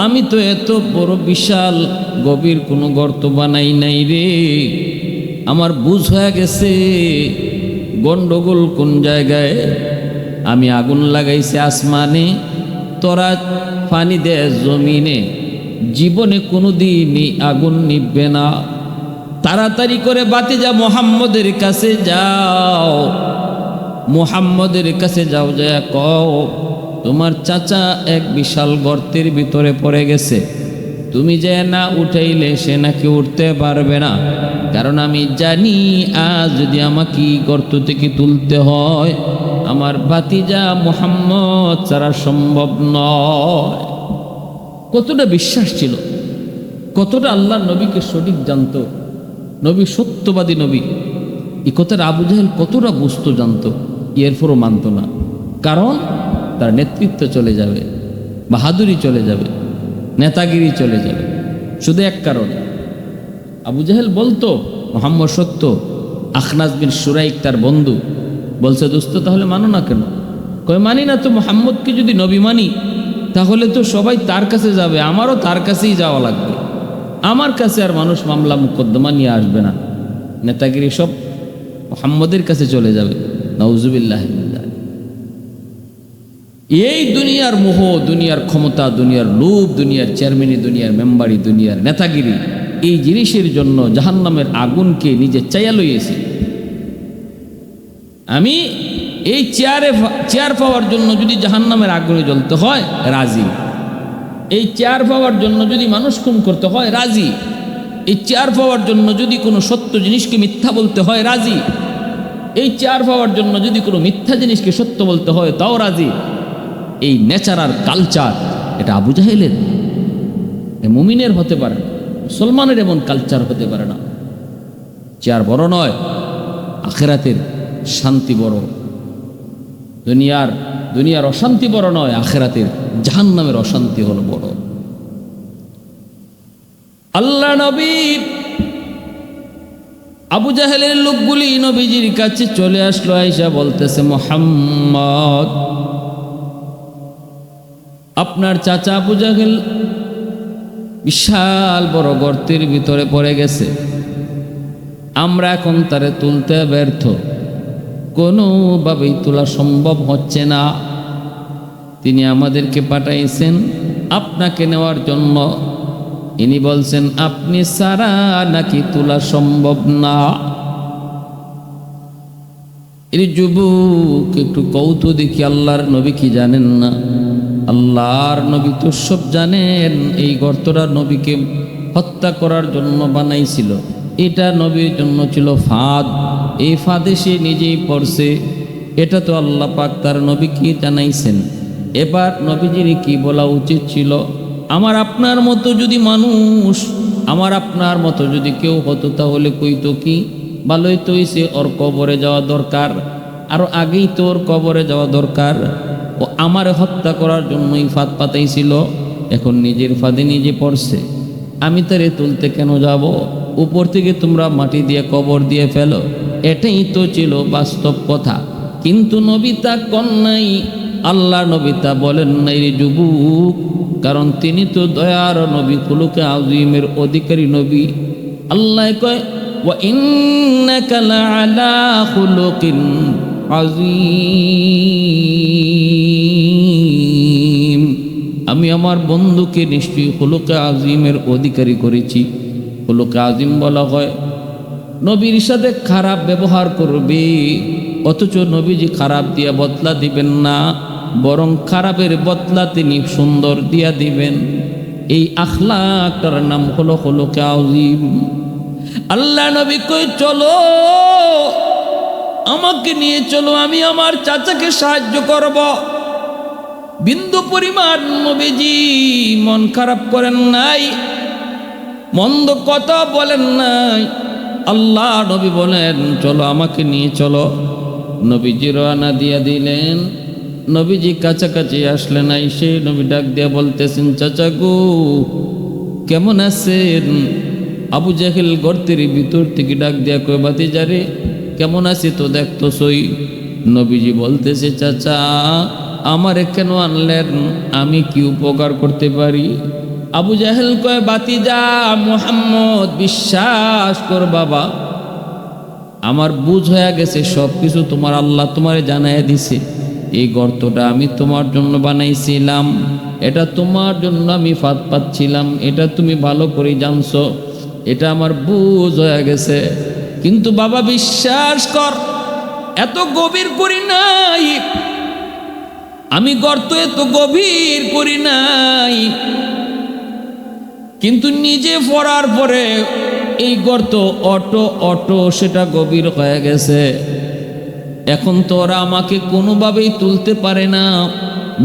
S1: আমি তো এত বড় বিশাল গভীর কোনো গর্ত বানাই নাই রে, আমার বুঝ হয়ে গেছে গন্ডগোল কোন জায়গায়। আমি আগুন লাগাইছি আসমানে, তোরা পানি দে জমিনে, জীবনে কোনো দিনই আগুন নিববে না। তাড়াতাড়ি করে ভাতিজা মুহাম্মদের কাছে যাও, মুহাম্মদের কাছে যাও, যায় কও তোমার চাচা এক বিশাল গর্তের ভিতরে পড়ে গেছে, তুমি যে না উঠাইলে সে নাকি উঠতে পারবে না, কারণ আমি জানি আজ যদি আমাকে গর্ত থেকে তুলতে হয় আমার ভাতিজা মুহাম্মদ ছাড়া সম্ভব নয়। কতটা বিশ্বাস ছিল, কতটা আল্লাহ নবীকে সঠিক জানতো, নবী সত্যবাদী নবী। এই কথাটা আবু জাহেল কতটা বুঝতো, জানতো, এরপরও মানত না, কারণ তার নেতৃত্ব চলে যাবে, বাহাদুরি চলে যাবে, নেতাগিরি চলে যাবে। শুধু এক কারণে আবু জাহেল বলতো মুহাম্মদ সত্য। আখনাস বিন সুরাইক তার বন্ধু বলছে দোস্ত তাহলে মানো না কেন? কয় মানি না তো, মুহাম্মদকে যদি নবী মানি তাহলে তো সবাই তার কাছে যাবে, আমারও তার কাছেই যাওয়া লাগবে, আমার কাছে আর মানুষ মামলা মুকদ্দমা নিয়ে আসবে না, নেতাগিরি সব মুহাম্মদের কাছে চলে যাবে। নাউজুবিল্লাহ। এই দুনিয়ার মোহ, দুনিয়ার ক্ষমতা, দুনিয়ার লোভ, দুনিয়ার চেয়ারম্যানি, দুনিয়ার মেম্বারি, দুনিয়ার নেতাগিরি, এই জিনিসের জন্য জাহান্নামের আগুনকে নিজে চাইয়া লইয়েছে। আমি এই চেয়ার পাওয়ার জন্য যদি জাহান্নামের আগুনে জ্বলতে হয় রাজি, এই চেয়ার পাওয়ার জন্য যদি মানুষ খুন করতে হয় রাজি, এই চেয়ার পাওয়ার জন্য যদি কোনো সত্য জিনিসকে মিথ্যা বলতে হয় রাজি, এই চেয়ার পাওয়ার জন্য যদি কোনো মিথ্যা জিনিসকে সত্য বলতে হয় তাও রাজি। এই নেচার আর কালচার এটা আবু জাহেলের, মুমিনের হতে পারে না, মুসলমানের এমন কালচার হতে পারে না। চেয়ার বড় নয়, আখেরাতের শান্তি বড়। দুনিয়ার অশান্তি বড় নয়, আখেরাতের জাহান্নামের অশান্তি হলো বড়। আল্লাহ নবী আবু জাহেলের লোকগুলি নবীজির কাছে চলে আসলো, আয়েশা বলতেছে মুহাম্মদ আপনার চাচা আবু জাহেল বিশাল বড় গর্তের ভিতরে পড়ে গেছে, আমরা এখন তারে তুলতে ব্যর্থ, কোনোভাবেই তোলা সম্ভব হচ্ছে না। তিনি আমাদেরকে পাঠাইছেন আপনাকে নেওয়ার জন্য। ইনি বলছেন আপনি সারা নাকি তোলা সম্ভব না। এই যুবক একটু কৌতূ দেখি, আল্লাহর নবী কি জানেন না? আল্লাহর নবী তো সব জানেন। এই গর্তটা নবীকে হত্যা করার জন্য বানাইছিল, এটা নবীর জন্য ছিল ফাঁদ, এই ফাঁদে সে নিজেই পড়ছে, এটা তো আল্লাহ পাক তার নবীকে জানাইছেন। এবার নবীজির কি বলা উচিত ছিল? আমার আপনার মতো যদি মানুষ, আমার আপনার মতো যদি কেউ হতো তাহলে কইতো কি, ভালোই তো হইছে, ওর কবরে যাওয়া দরকার, আরো আগেই তো ওর কবরে যাওয়া দরকার। ও আমার হত্যা করার জন্যই ফাঁদ পাতাইছিল, এখন নিজের ফাঁদে নিজে পড়ছে, আমি তারে তুলতে কেন যাব? উপর থেকে তোমরা মাটি দিয়ে কবর দিয়ে ফেলো, এটাই তো ছিল বাস্তব কথা। কিন্তু নবী তা কন নাই, আল্লাহ নবী তা বলেন নাই রে যুবক, কারণ তিনি তো দয়ার নবী, খুলুকে আযীমের অধিকারী নবী। আল্লাহ কয় ওয়া ইন্নাকা লাআলা খুলুকিন আযীম, আমি আমার বন্ধুকে নিশ্চয়ই খুলুকে আযীমের অধিকারী করেছি। খুলুকে আযীম বলা হয় নবীর সাথে খারাপ ব্যবহার করবে, অথচ নবীজি খারাপ দিয়া বদলা দিবেন না, বরং খারাপের বদলা তিনি সুন্দর দিয়া দিবেন। এই আখলাকটার নাম হলো খুলুকে আযীম। আল্লাহ নবী কই চলো, আমাকে নিয়ে চলো, আমি আমার চাচাকে সাহায্য করব। বিন্দু পরিমাণ নবীজি মন খারাপ করেন নাই, মন্দ কথা বলেন নাই। আল্লাহ নবী বলেন চলো, আমাকে নিয়ে চলো। নবীজি রওনা দিয়া দিলেন। নবীজি কাছাকাছি আসলেন, আইসে নবী ডাক দিয়া বলতেছেন চাচা গো কেমন আছেন? আবু জাহেল গর্তের ভিতর থেকে ডাক দিয়া কয় ভাতিজারে কেমন আছি তো দেখতো সই। নবীজি বলতেছে চাচা আমারে কেন আনলেন, আমি কি উপকার করতে পারি? আবু জাহেল কয় ভাতিজা মুহাম্মদ, বিশ্বাস কর বাবা, আমার বুঝ হয়ে গেছে সব কিছু তোমার আল্লাহ তোমারে জানাইয়া দিছে। এই গর্তটা আমি তোমার জন্য বানাইছিলাম, এটা তোমার জন্য আমি ফাঁদ পাচ্ছিলাম, এটা তুমি ভালো করে জানছো, এটা আমার বুঝ হয়ে গেছে। কিন্তু বাবা বিশ্বাস কর, এত গভীর করি নাই আমি, গর্ত এত গভীর করি নাই, কিন্তু নিজে পড়ার পরে এই গর্ত অটো অটো সেটা গভীর হয়ে গেছে। এখন তো ওরা আমাকে কোনোভাবেই তুলতে পারে না,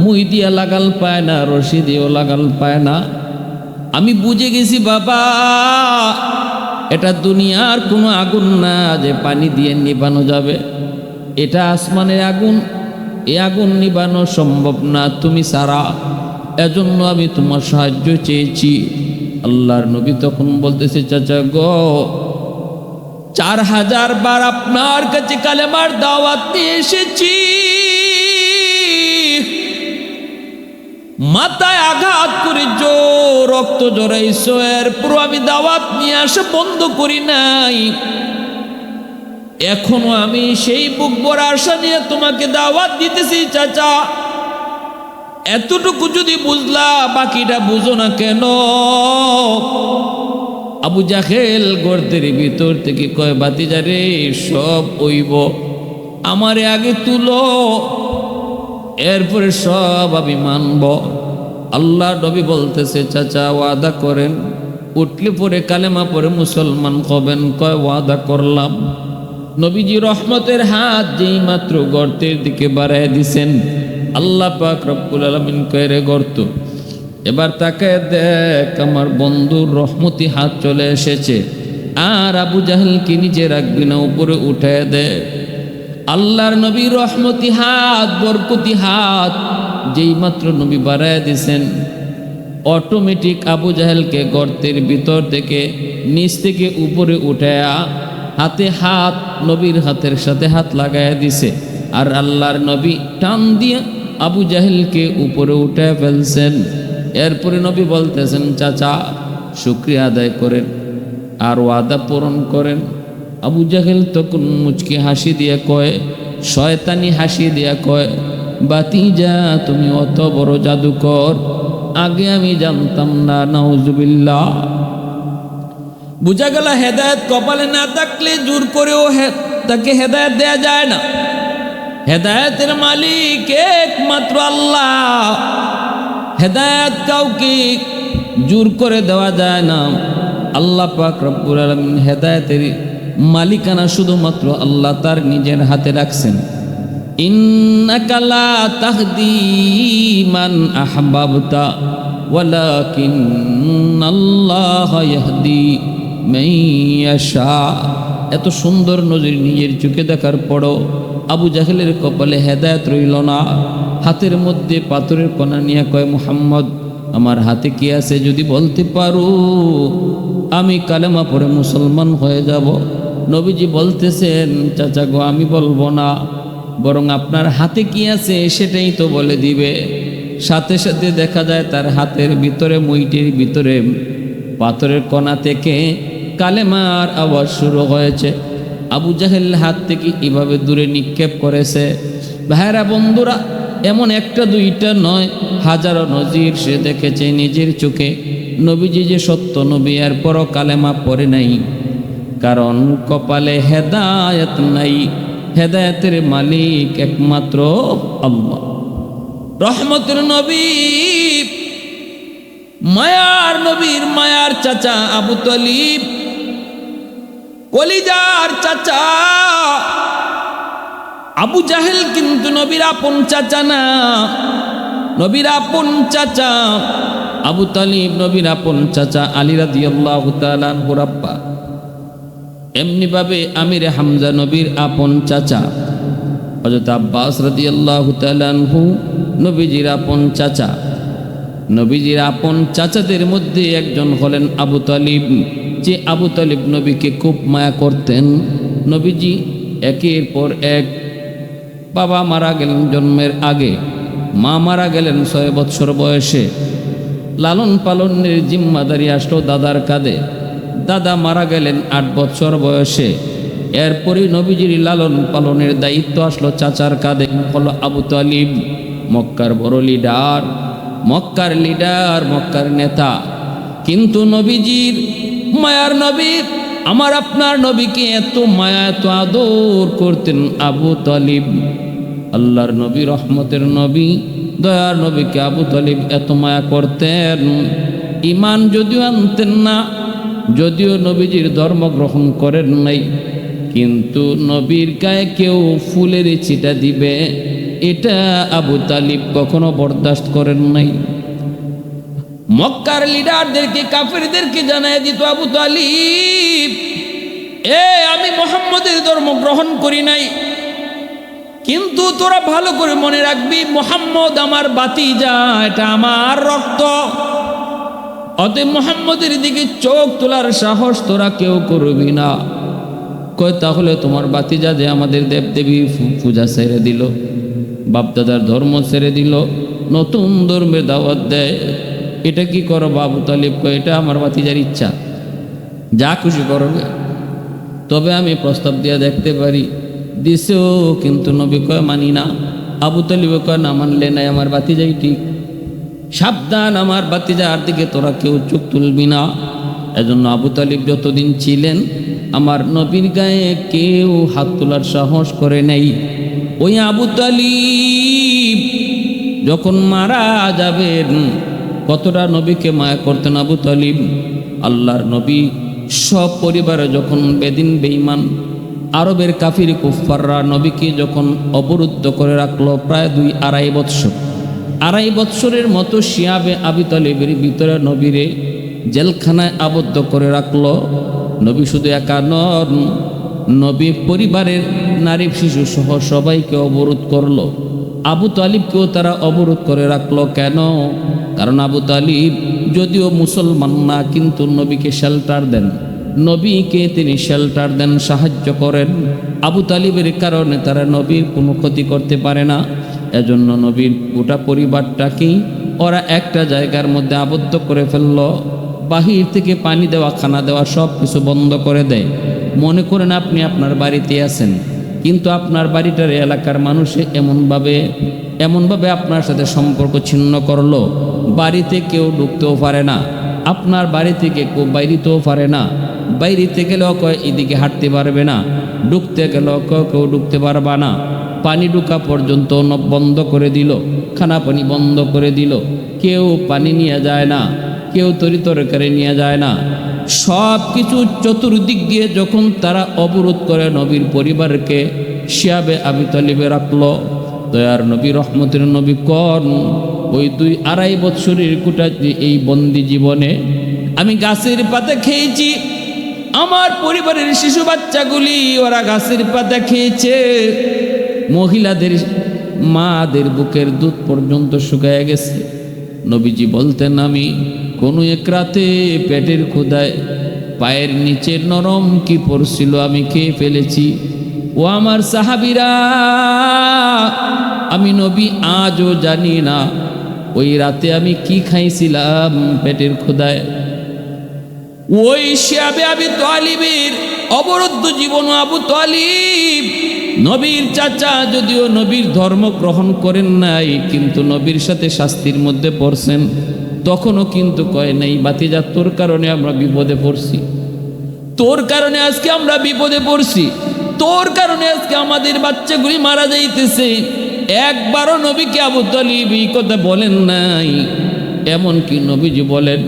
S1: মুই দিয়া লাগাল পায় না, রশি দিয়েও লাগাল পায় না। আমি বুঝে গেছি বাবা, এটা দুনিয়ার কোনো আগুন না যে পানি দিয়ে নিবানো যাবে, এটা আসমানের আগুন, এ আগুন নিবানো সম্ভব না তুমি ছাড়া, এজন্য আমি তোমার সাহায্য চেয়েছি। আল্লাহর নবী তখন বলতেছে চাচা গো 4000 বার আপনার কাছে কালেমার দাওয়াত নিয়ে এসেছি, মাথায় আঘাত করে রক্ত জড়াইছো, এরপর আমি দাওয়াত নিয়ে আসা বন্ধ করি নাই। এখনো আমি সেই বুক ভরা আশা নিয়ে তোমাকে দাওয়াত দিতেছি চাচা, এতটুকু যদি বুঝলা বাকিটা বুঝো না কেন? আবু জাহেল গর্তের ভিতর থেকে কয় ভাতিজারে সব হইব, আমারে আগে তুলো, এরপরে সব আমি মানব। আল্লাহ নবী বলতেছে চাচা ওয়াদা করেন, উঠলে পরে কালেমা পরে মুসলমান হবেন? কয় ওয়াদা করলাম। নবীজি রহমতের হাত যেই মাত্র গর্তের দিকে বাড়ায় দিছেন, আল্লাহ পাক রব্বুল আলামিন কয় রে গর্ত এবার তাকায় দেখ, আমার বন্ধুর রহমতি হাত চলে এসেছে, আর আবু জাহেলকে নিচে রাখবি না, উপরে উঠায় দে। আল্লাহর নবী রহমতি হাত, বরকতি হাত যেই মাত্র নবী বাড়ায় দিছেন, অটোমেটিক আবু জাহেলকে গর্তের ভিতর থেকে নিচ থেকে উপরে উঠায়া হাতে হাত, নবীর হাতের সাথে হাত লাগায়া দিছে, আর আল্লাহর নবী টান দিয়ে আবু জাহেলকে উপরে উঠে ফেলছেন। এরপরে নবী বলতেছেন চাচা শুকরিয়া আদায় করেন আর ওয়াদা পূরণ করেন। আবু জাহেল তখন মুচকি হাসি দিয়ে কয়, শয়তানি হাসি দিয়া কয়, বাতিজা তুমি অত বড় জাদুকর, আগে আমি জানতাম না, নাউজুবিল্লাহ। বুঝা গেল হেদায়েত কপালে না থাকলে জোর করেও তাকে হেদায়েত দেয়া যায় না। হেদায়েতের মালিক একমাত্র আল্লাহ, হেদায়েত কাউকে জোর করে দেওয়া যায় না। আল্লাহ পাক রব্বুল আলামিন হেদায়েতের মালিকানা শুধুমাত্র আল্লাহ তার নিজের হাতে রাখছেন। ইন্নাকা লা তাহদি মান আহবাবতা ওয়ালাকিন্নাল্লাহা ইয়াহদি মান ইয়াশা। এত সুন্দর নজির নিজের চোখে দেখার পরও আবু জাহেলের কপালে হেদায়েত রইল না। হাতের মধ্যে পাথরের কণা নিয়ে কয়, মুহাম্মদ আমার হাতে কি আছে যদি বলতে পারো আমি কালেমা পড়ে মুসলমান হয়ে যাব। নবীজি বলতেছেন, চাচা গো আমি বলবো না, বরং আপনার হাতে কি আছে সেটাই তো বলে দিবে। সাথে সাথে দেখা যায় তার হাতের ভিতরে, মুইটির ভিতরে পাথরের কণা থেকে কালেমার আওয়াজ শুরু হয়েছে। আবু জাহেল হাত থেকে এভাবে দূরে নিক্ষেপ করেছে। ভাইরা বন্ধুরা, এমন একটা দুইটা নয়, হাজারো নজির সে দেখেছে নিজের চোখে। নবীজি যে সত্য নবী, এরপরও কালেমা পড়ে নাই, কারণ কপালে হেদায়েত নাই। হেদায়েতের মালিক একমাত্র আল্লাহ। রহমতের নবী, মায়ার নবীর মায়ার চাচা আবু তালিব, কলিজার চাচা আবু জাহেল কিন্তু নবীর আপন চাচা না। নবীর আপন চাচা আবু তালিব, নবীর আপন চাচা আলী রাদিয়াল্লাহু তাআলা আনহুর আব্বা। এমনি ভাবে আমির হামজা নবীর আপন চাচা। হযরত আব্বাস রাদিয়াল্লাহু তাআলা আনহু নবীজির আপন চাচা। নবীজির আপন চাচাদের মধ্যে একজন হলেন আবু তালিব, যে আবু তালিব নবীকে খুব মায়া করতেন। নবীজি একের পর এক, বাবা মারা গেলেন জন্মের আগে, মা মারা গেলেন 6 বৎসর বয়সে। লালন পালনের জিম্মাদারি আসলো দাদার কাঁধে। দাদা মারা গেলেন 8 বৎসর বয়সে। এরপরই নবীজির লালন পালনের দায়িত্ব আসলো চাচার কাঁধে। হলো আবু তালিব, মক্কার বড় লিডার, মক্কার লিডার, মক্কার নেতা। কিন্তু নবীজির মায়ার নবী, আমার আপনার নবীকে এত মায়া এত আদর করতেন আবু তালিব। আল্লাহর নবী, রহমতের নবী, দয়ার নবীকে আবু তালিব এত মায়া করতেন। ঈমান যদিও আনতেন না, যদিও নবীজির ধর্ম গ্রহণ করেন নাই, কিন্তু নবীর গায়ে কেউ ফুলের ছিটা দিবে এটা আবু তালিব কখনো বরদাস্ত করেন নাই। মক্কার লিডারদেরকে, কাফেরদেরকে জানায় দিত আবু তালিব, আমি মুহাম্মদের ধর্ম গ্রহণ করি নাই, কিন্তু তোরা ভালো করে মনে রাখবি মুহাম্মদ আমার ভাতিজা, এটা আমার রক্ত। অতএব মুহাম্মদের দিকে চোখ তোলার সাহস তোরা কেউ করবি না। কয় তাহলে তোমার ভাতিজা যে আমাদের দেবদেবী পূজা ছেড়ে দিল, বাপদাদার ধর্ম ছেড়ে দিল, নতুন ধর্মের দাওয়াত দেয়, এটা কি করো? আবু তালিব কয় এটা আমার ভাতিজার ইচ্ছা, যা খুশি করবে, তবে আমি প্রস্তাব দিয়ে দেখতে পারি। দিছেও, কিন্তু নবী কয় মানি না। আবু তালিব কয় না মানলে নাই, আমার ভাতিজাই ঠিক, সাবধান, আমার ভাতিজার দিকে তোরা কেউ চোখ তুলবি না। এজন্য আবু তালিব যতদিন ছিলেন আমার নবীর গায়ে কেউ হাত তোলার সাহস করে নাই। ওই আবু তালিব যখন মারা যাবেন, কতটা নবীকে মায়া করতেন আবু তালিব। আল্লাহর নবী সব পরিবারে যখন বেদিন বেঈমান আরবের কাফির কুফফাররা নবীকে যখন অবরুদ্ধ করে রাখলো প্রায় 2-2.5 বৎসর, 2.5 বৎসরের মতো শিয়াবে আবু তালিবের ভিতরে নবীরে জেলখানায় আবদ্ধ করে রাখলো। নবী শুধু একা নন, নবী পরিবারের নারী শিশু সহ সবাইকে অবরোধ করলো। আবু তালিবকেও তারা অবরোধ করে রাখলো। কেন? কারণ আবু তালিব যদিও মুসলমান না, কিন্তু নবীকে শেল্টার দেন, নবীকে তিনি শেল্টার দেন, সাহায্য করেন। আবু তালিবের কারণে তারা নবীর কোনো ক্ষতি করতে পারে না। এজন্য নবীর গোটা পরিবারটাকেই ওরা একটা জায়গার মধ্যে আবদ্ধ করে ফেললো। বাহির থেকে পানি দেওয়া, খানা দেওয়া সব কিছু বন্ধ করে দেয়। মনে করেন আপনি আপনার বাড়িতে আছেন, কিন্তু আপনার বাড়িটার এলাকার মানুষে এমনভাবে আপনার সাথে সম্পর্ক ছিন্ন করলো, বাড়িতে কেউ ঢুকতেও পারে না, আপনার বাড়ি থেকে কেউ বাইরেতেও পারে না। বাইরেতে গেলেও কয় এদিকে হাঁটতে পারবে না, ঢুকতে গেলেও কেউ ঢুকতে পারবা না। পানি ঢুকা পর্যন্ত বন্ধ করে দিল, খানা পানি বন্ধ করে দিল, কেউ পানি নিয়ে যায় না, কেউ তরিতরকারি নিয়ে যায় না। সব কিছু চতুর্দিক দিয়ে যখন তারা অবরোধ করে নবীর পরিবারকে শিয়াবে আবু তালিবে রাখলো, দয়ার নবী, রহমতের নবী কোন ওই 2-2.5 বছরের কোটা এই বন্দি জীবনে আমি গাছের পাতা খেয়েছি। আমার পরিবারের শিশু বাচ্চাগুলি ওরা গাছের পাতা খেয়েছে। মহিলাদের মাদের বুকের দুধ পর্যন্ত শুকায় গেছে। নবীজি বলতেন, আমি কোনো এক রাতে পেটের ক্ষুধায় পায়ের নিচে নরম কি পড়ছিল আমি খেয়ে ফেলেছি। ও আমার সাহাবীরা, আমি নবী আজও জানি না ওই রাতে আমি কি খাইছিলাম পেটের ক্ষুধায়। ওই শিয়াবে আবি তালিবের অবরুদ্ধ জীবন আবু তালিব নবীর চাচা, যদিও নবীর ধর্ম গ্রহণ করেন নাই, কিন্তু নবীর সাথে শাস্তির মধ্যে পড়ছেন। তখনও কিন্তু কয় নাই, বাতিজা তোর কারণে আমরা বিপদে পড়ছি, তোর কারণে আজকে আমরা বিপদে পড়ছি, তোর কারণে আজকে আমাদের বাচ্চাগুলি মারা যাইতেছে। একবারও নবীকে আবু তালিব এই কথা বলেন নাই। এমনকি নবীজি বলেন,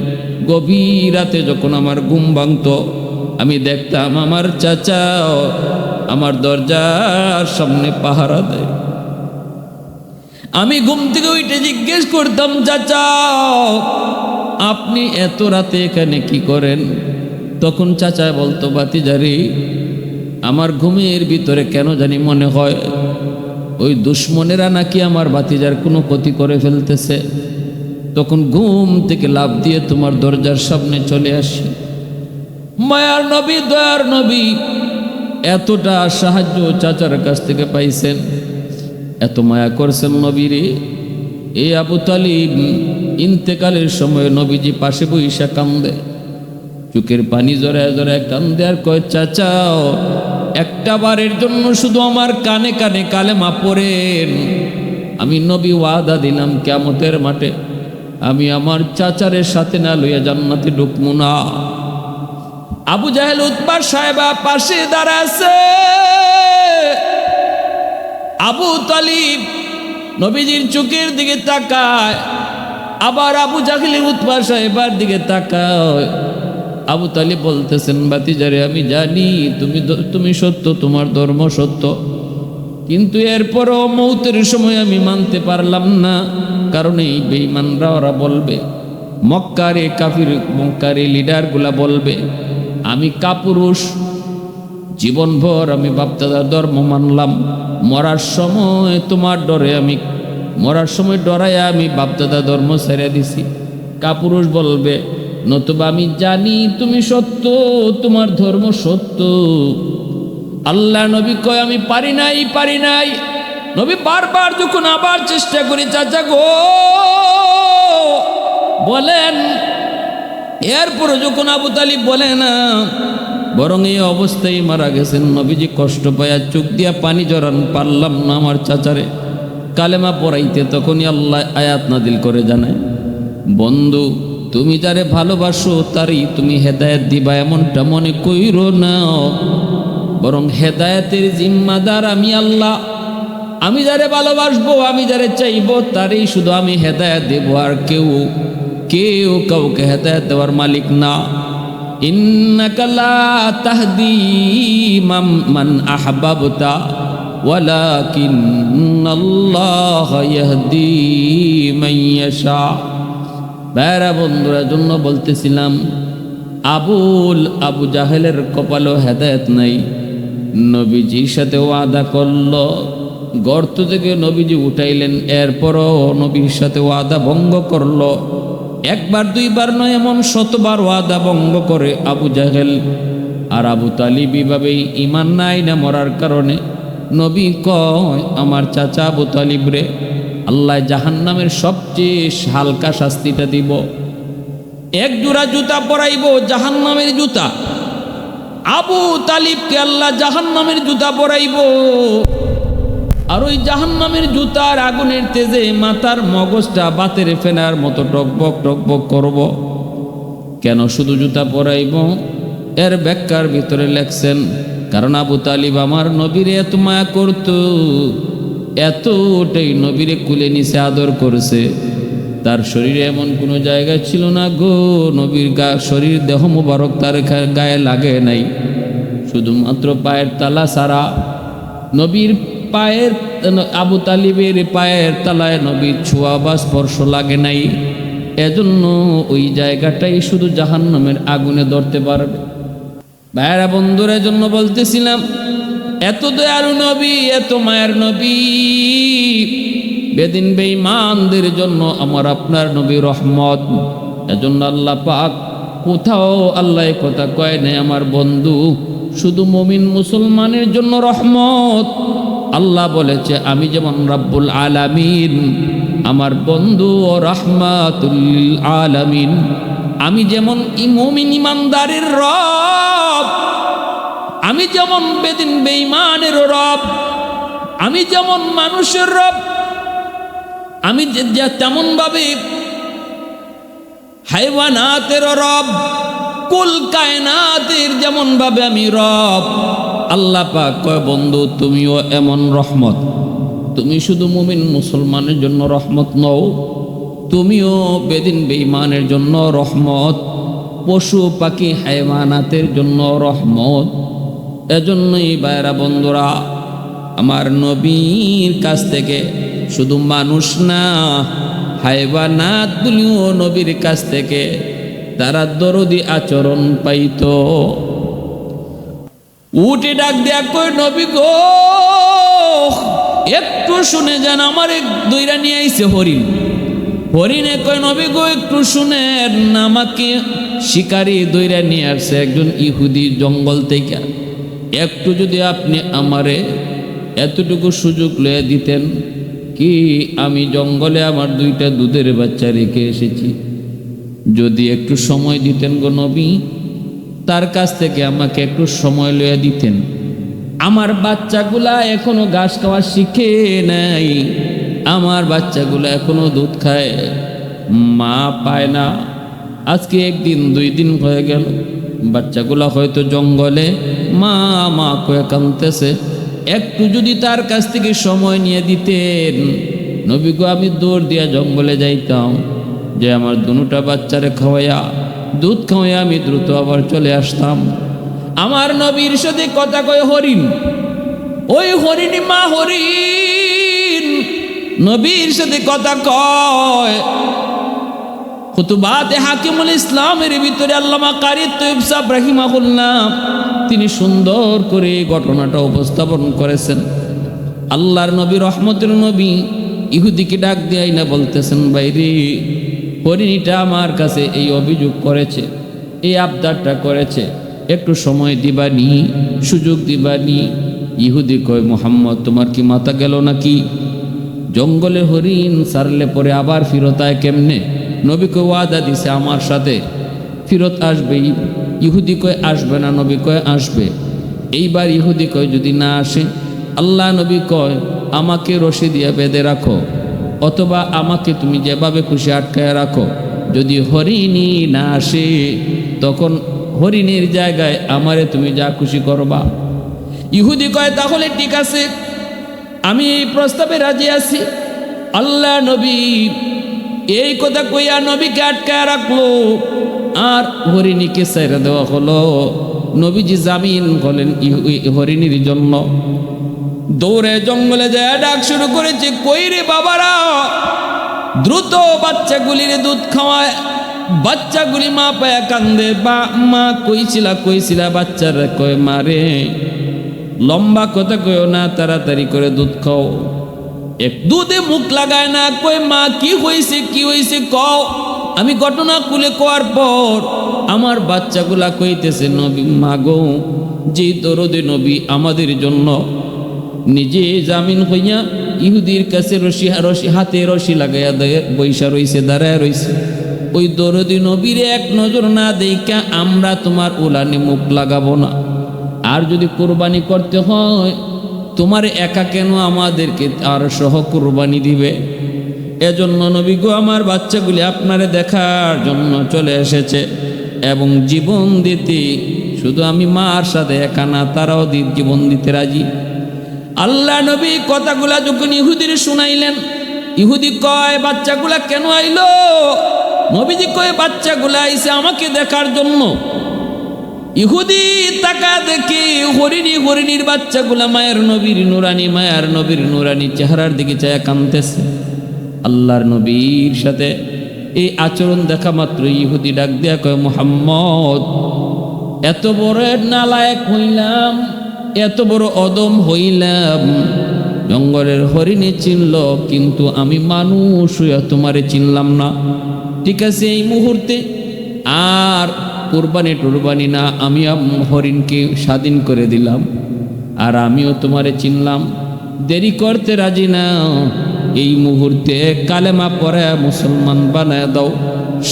S1: গভীর রাতে যখন আমার ঘুম ভাঙতো, আমি দেখতাম আমার চাচা আমার দরজার সামনে পাহারা দেয়। আমি ঘুম থেকে উঠে জিজ্ঞেস করতাম, চাচা আপনি এত রাতে এখানে কি করেন? তখন চাচা বলতো, বাতিজারি আমার ঘুমের ভিতরে কেন জানি মনে হয় ওই দুশ্মনেরা নাকি আমার বাতিজার কোনো ক্ষতি করে ফেলতেছে। তখন ঘুম থেকে লাফ দিয়ে তোমার দরজার সামনে চলে আসি। মায়ার নবী, দয়ার নবী এতটা সাহায্য চাচার কাছ থেকে পাইছেন, এত মায়া করছেন নবীরে। এই আবু তালিব ইন্তেকালের সময় নবীজি পাশে বইসা কান্দে, চোখের পানি জড়ায় জড়ায় কান্দে আর কয়, চাচাও একটা বারের জন্য শুধু আমার কানে কানে কালেমা পড়েন। আমি নবী ওয়াদা দিলাম কিয়ামতের মাঠে আমি আমার চাচারের সাথে না লইয়া জান্নাতে ঢুকবো না। আবু জাহেল উতবা সাহেবা পাশে দাঁড়াছে। আবু তালিব নবীজির চোখের দিকে তাকায়, আবার আবু জাহেল উতবা সাহেবার দিকে তাকায়। আবু তালিব বলতেছেন, বাতিজারে আমি জানি তুমি সত্য, তোমার ধর্ম সত্য, কিন্তু এরপরও মৌতের সময় আমি মানতে পারলাম না। কারণ এই বেঈমানরা ওরা বলবে, মক্কারে কাফির মক্কারে লিডারগুলা বলবে আমি কাপুরুষ, জীবনভর আমি বাপদাদার ধর্ম মানলাম, মরার সময় তোমার ডরে মরার সময় ডরাইয়া আমি বাপদাদা ধর্ম ছেড়ে দিছি। কাপুরুষ বলবে, নতুবা আমি জানি তুমি সত্য, তোমার ধর্ম সত্য। আল্লাহ নবী কয়, আমি পারি নাই। নবী বারবার যখন আবার চেষ্টা করি, চাচা গো বলেন, এরপরে যখন আবু তালিব বলে না, বরং এই অবস্থায় মারা গেছেন। নবীজি কষ্ট পায়া চোখ দিয়া পানি জড়ান, পারলাম না আমার চাচারে কালেমা পড়াইতে। তখনই আল্লাহ আয়াত নাজিল করে জানায়, বন্ধু তুমি যারে ভালোবাসো তারই তুমি হেদায়েত দিবা এমনটা মনে কইরো না, বরং হেদায়েতের জিম্মাদার আমি আল্লাহ। আমি যারে ভালোবাসবো, আমি যারে চাইবো তারই শুধু আমি হেদায়েত দেব, আর কেউ কাউকে হেদায়েত দেওয়ার মালিক না। ইন্নাকা লা তাহদি মান আহবাবতা ওয়ালাকিন্নাল্লাহ ইয়াহদি মান ইয়াশা। ভাইরা বন্ধুরা, জন্য বলতেছিলাম, আবু জাহেলের কপালও হেদায়েত নাই। নবীজির সাথে ওয়াদা করল, গর্ত থেকে নবীজি উঠাইলেন, এরপরও নবীর সাথে ওয়াদা ভঙ্গ করল। একবার দুইবার নয়, এমন শতবার ওয়াদা ভঙ্গ করে আবু জাহেল। আর আবু তালিব এভাবেই ঈমান নাই না মরার কারণে। নবী কয়, আমার চাচা আবু তালিব রে আল্লাহ জাহান্নামের সবচেয়ে হালকা শাস্তিটা দিব। এক জোড়া জুতা পরাইব, জাহান্নামের জুতা। আবু তালিবকে আল্লাহ জাহান্নামের জুতা পরাইব, আর ওই জাহান্নামের জুতার আগুনের তেজে মাথার মগজটা বাতের ফেনার মতো টকবক টকবক করব। কেন শুধু জুতা পরাইব? এর ব্যাখ্যার ভিতরে লেখছেন, কারণ আবু তালিব আমার নবীরে এত মায়া করত, এতটাই নবীরে কুলে নিচে আদর করেছে, তার শরীরে এমন কোনো জায়গা ছিল না গো নবীর শরীর দেহ মুবারক তার গায়ে লাগে নাই, শুধুমাত্র পায়ের তালা ছাড়া। নবীর পায়ের আবু তালিবের পায়ের তলায় নবীর ছোঁয়া বা স্পর্শ লাগে নাই, এজন্য ওই জায়গাটাই শুধু জাহান্নামের আগুনে ধরতে পারবে। ভাইরা বন্ধুরা, জন্য বলতেছিলাম, এত দয়ালু নবী, এত মায়ের নবী, বেদিন বেঈমানদের জন্য আমার আপনার নবী রহমত। এজন্য আল্লাহ পাক কোথাও আল্লাহ কথা কয় নাই আমার বন্ধু শুধু মুমিন মুসলমানের জন্য রহমত। আল্লাহ বলেছে আমি যেমন রাব্বুল আলামিন, আমার বন্ধু ও রাহমাতুল লিল আলামিন। আমি যেমন মুমিন ইমানদারের রব, আমি যেমন বেদিন বেঈমানের রব, আমি যেমন মানুষের রব, আমি তেমন ভাবে হাইওয়ানাতের রব, কুল কায়নাতের যেমন ভাবে আমি রব। আল্লাহ পাক কয় বন্ধু তুমিও এমন রহমত। তুমি শুধু মুমিন মুসলমানের জন্য রহমত নও, তুমিও বেদিন বেঈমানের জন্য রহমত, পশু পাখি হাইওয়ানাতের জন্য রহমত। এজন্যই ভাইরা বন্ধুরা, আমার নবীর কাছ থেকে শুধু মানুষ না, হাইওয়ানাতগুলিও নবীর কাছ থেকে তারা দরদি আচরণ পাইত। উঠে ডাক দেয়া কই নবী গো, একটু শুনে যান, আমার দইরা নিয়ে আইছে হরিণ। হরিণে কয় নবী গো একটু শুনেন, আমাকে শিকারি দইরা নিয়ে আসছে একজন ইহুদি জঙ্গল থেকে। একটু যদি আপনি আমারে এতটুকু সুযোগ লয়ে দিতেন কি আমি জঙ্গলে আমার দুইটা দুধের বাচ্চা রেখে এসেছি, যদি একটু সময় দিতেন গো নবী, তার কাছ থেকে আমাকে একটু সময় লয়ে দিতেন। আমার বাচ্চাগুলা এখনো ঘাস খাওয়া শিখে নাই, আমার বাচ্চাগুলা এখনো দুধ খায়, মা পায় না। আজকে একদিন দুই দিন হয়ে গেল, বাচ্চাগুলা হয়তো জঙ্গলে মা মা কয়ে কাঁদতেছে। একটু যদি তার কাছ থেকে সময় নিয়ে দিতেন নবী গো, আমি দৌড় দিয়া জঙ্গলে যাইতাম, যে আমার দুটা বাচ্চারে খাওয়াইয়া দুধ খাওয়াইয়া আমি দ্রুত আবার চলে আসতাম। আমার নবীর সাথে কথা কয় হরিণ, ওই হরিণী মা হরিণ নবীর সাথে কথা কয়। খুতুবাতে হাকিমুল ইসলামের ভিতরে আল্লামা কারি তৈয়ব সাহেব রাহিমাহুল্লাহ তিনি সুন্দর করে ঘটনাটা উপস্থাপন করেছেন। আল্লাহর নবী রহমতের নবী ইহুদিকে ডাক দেয় না, বলতেছেন বাইরে হরিণীটা আমার কাছে এই অভিযোগ করেছে, এই আবদারটা করেছে, একটু সময় দিবানি, সুযোগ দিবানি। ইহুদি কয় মুহাম্মদ তোমার কি মাথা গেল নাকি? জঙ্গলে হরিণ সারলে পরে আবার ফিরত আয় কেমনে? নবীকে ওয়াদা দিছে আমার সাথে ফিরত আসবেই। ইহুদি কয় আসবে না, নবী কয় আসবে। এইবার ইহুদি কয় যদি না আসে, আল্লাহ নবী কয় আমাকে রশি দিয়ে বেঁধে রাখো, অথবা আমাকে তুমি যেভাবে খুশি আটকায় রাখো। যদি হরিণী না আসে তখন হরিণীর জায়গায় আমারে তুমি যা খুশি করবা। ইহুদি কয় তাহলে ঠিক আছে, আমি এই প্রস্তাবে রাজি আছি। আল্লাহ নবী এই কথা কইয়া নবীকে আটকায় রাখলো, আর হরিণীকে ছেড়ে দেওয়া হলো। নবীজি জামিন হলেন হরিণীর জন্য। দৌড়ে জঙ্গলে যায় ডাক শুরু করেছে, কই রে বাবারা, দ্রুত বাচ্চাগুলির দুধ খাওয়ায়। বাচ্চাগুলি মা পায়া কান্দে, বা মা কইছিলা বাচ্চারা কয় মারে লম্বা কথা কইও না, তাড়াতাড়ি করে দুধ খাও। এক দুধে মুখ লাগায় না, কয় মা কি হয়েছে কও। আমি ঘটনা খুলে কোয়ার পর আমার বাচ্চাগুলা কইতেছে নবী মাগো, যে দরদে নবী আমাদের জন্য নিজে জামিন হইয়া ইহুদির কাছে রশি হাতে রশি লাগাইয়া বৈশা রইছে, দাঁড়ায় রইছে। ওই দরদি নবীর এক নজর না দেখা আমরা তোমার উলানে মুখ লাগাবো না। আর যদি কোরবানি করতে হয় তোমার একা কেন, আমাদেরকে আর সহ কোরবানি দিবে। এজন্য নবী গো আমার বাচ্চাগুলি আপনারে দেখার জন্য চলে এসেছে এবং জীবন দিতে, শুধু আমি মার সাথে একা না, তারাও জীবন দিতে রাজি। আল্লাহ নবী কথাগুলা যখন ইহুদির শুনাইলেন, ইহুদি কয় বাচ্চাগুলা কেন আইলো? নবীজি কয় বাচ্চাগুলা আইছে আমাকে দেখার জন্য। ইহুদি তাকা দেখে হরিণীর বাচ্চাগুলা মায়ের নবীর নুরানি চেহারার দিকে চায়া কাঁদতেছে। আল্লাহর নবীর সাথে এই আচরণ দেখা মাত্র ইহুদি ডাক দেয়া কয়, মুহাম্মদ, এত বড় নালায়েক হইলাম, এত বড় অদম হইলাম, জঙ্গলের হরিণী চিনল কিন্তু আমি মানুষ হইয়া তোমারে চিনলাম না। ঠিক আছে, এই মুহূর্তে আর কুরবানি না, আমি হরিণকে স্বাধীন করে দিলাম, আর আমিও তোমারে চিনলাম, দেরি করতে রাজি না, এই মুহূর্তে কালেমা পড়ে মুসলমান বানায় দাও।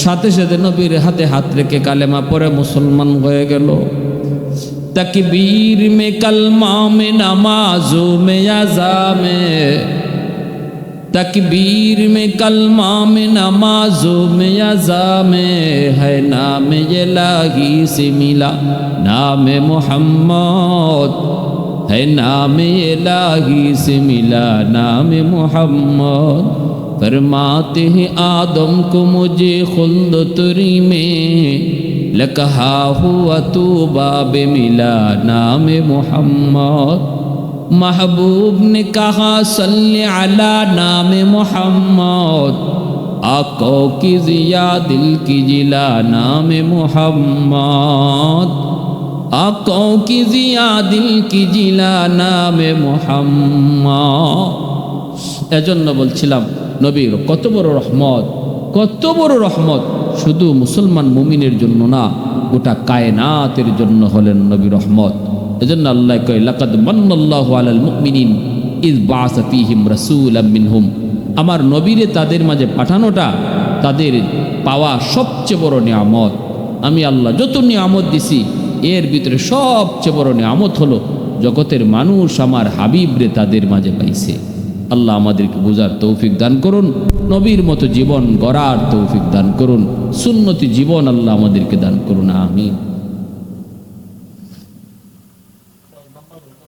S1: সাথে সাথে নবীর হাতে হাত রেখে কালেমা পড়ে মুসলমান হয়ে গেল। तकबीर में कलमा में नमाजों में अज़ा में, तकबीर में कलमा में नमाजों में अज़ा में है नाम इलाही से मिला नाम मोहम्मद, है नाम इलाही से मिला नाम मोहम्मद। फरमाते हैं आदम को मुझे खुल्द तुरी में लकहा हुआ तू बाब मिला नाम मोहम्मद। महबूब ने कहा सल्ले अला नाम मोहम्मद, आंखों की जिया दिल की जिला नाम मोहम्मद, आंखों की जिया दिल की जिला नाम मोहम्मद। এজন্য বলছিলাম নবীর কত বড় রহমত, কত বড় রহমত, শুধু মুসলমান মুমিনের জন্য না, গোটা কায়নাতের জন্য হলেন নবী রহমত। এজন্য আল্লাহ কয়, লাকাদ মান্নাল্লাহু আলাল মুমিনিন ইয বাআসা ফীহিম রাসূলাম মিনহুম। আমার নবীরে তাদের মাঝে পাঠানোটা তাদের পাওয়া সবচেয়ে বড় নিয়ামত। আমি আল্লাহ যত নিয়ামত দিছি এর ভিতরে সবচেয়ে বড় নিয়ামত হলো জগতের মানুষ আমার হাবিবরে তাদের মাঝে পাইছে। আল্লাহ আমাদেরকে বুঝার তৌফিক দান করুন, নবীর মতো জীবন গড়ার তৌফিক দান করুন, সুন্নতি জীবন আল্লাহ আমাদেরকে দান করুন, আমিন।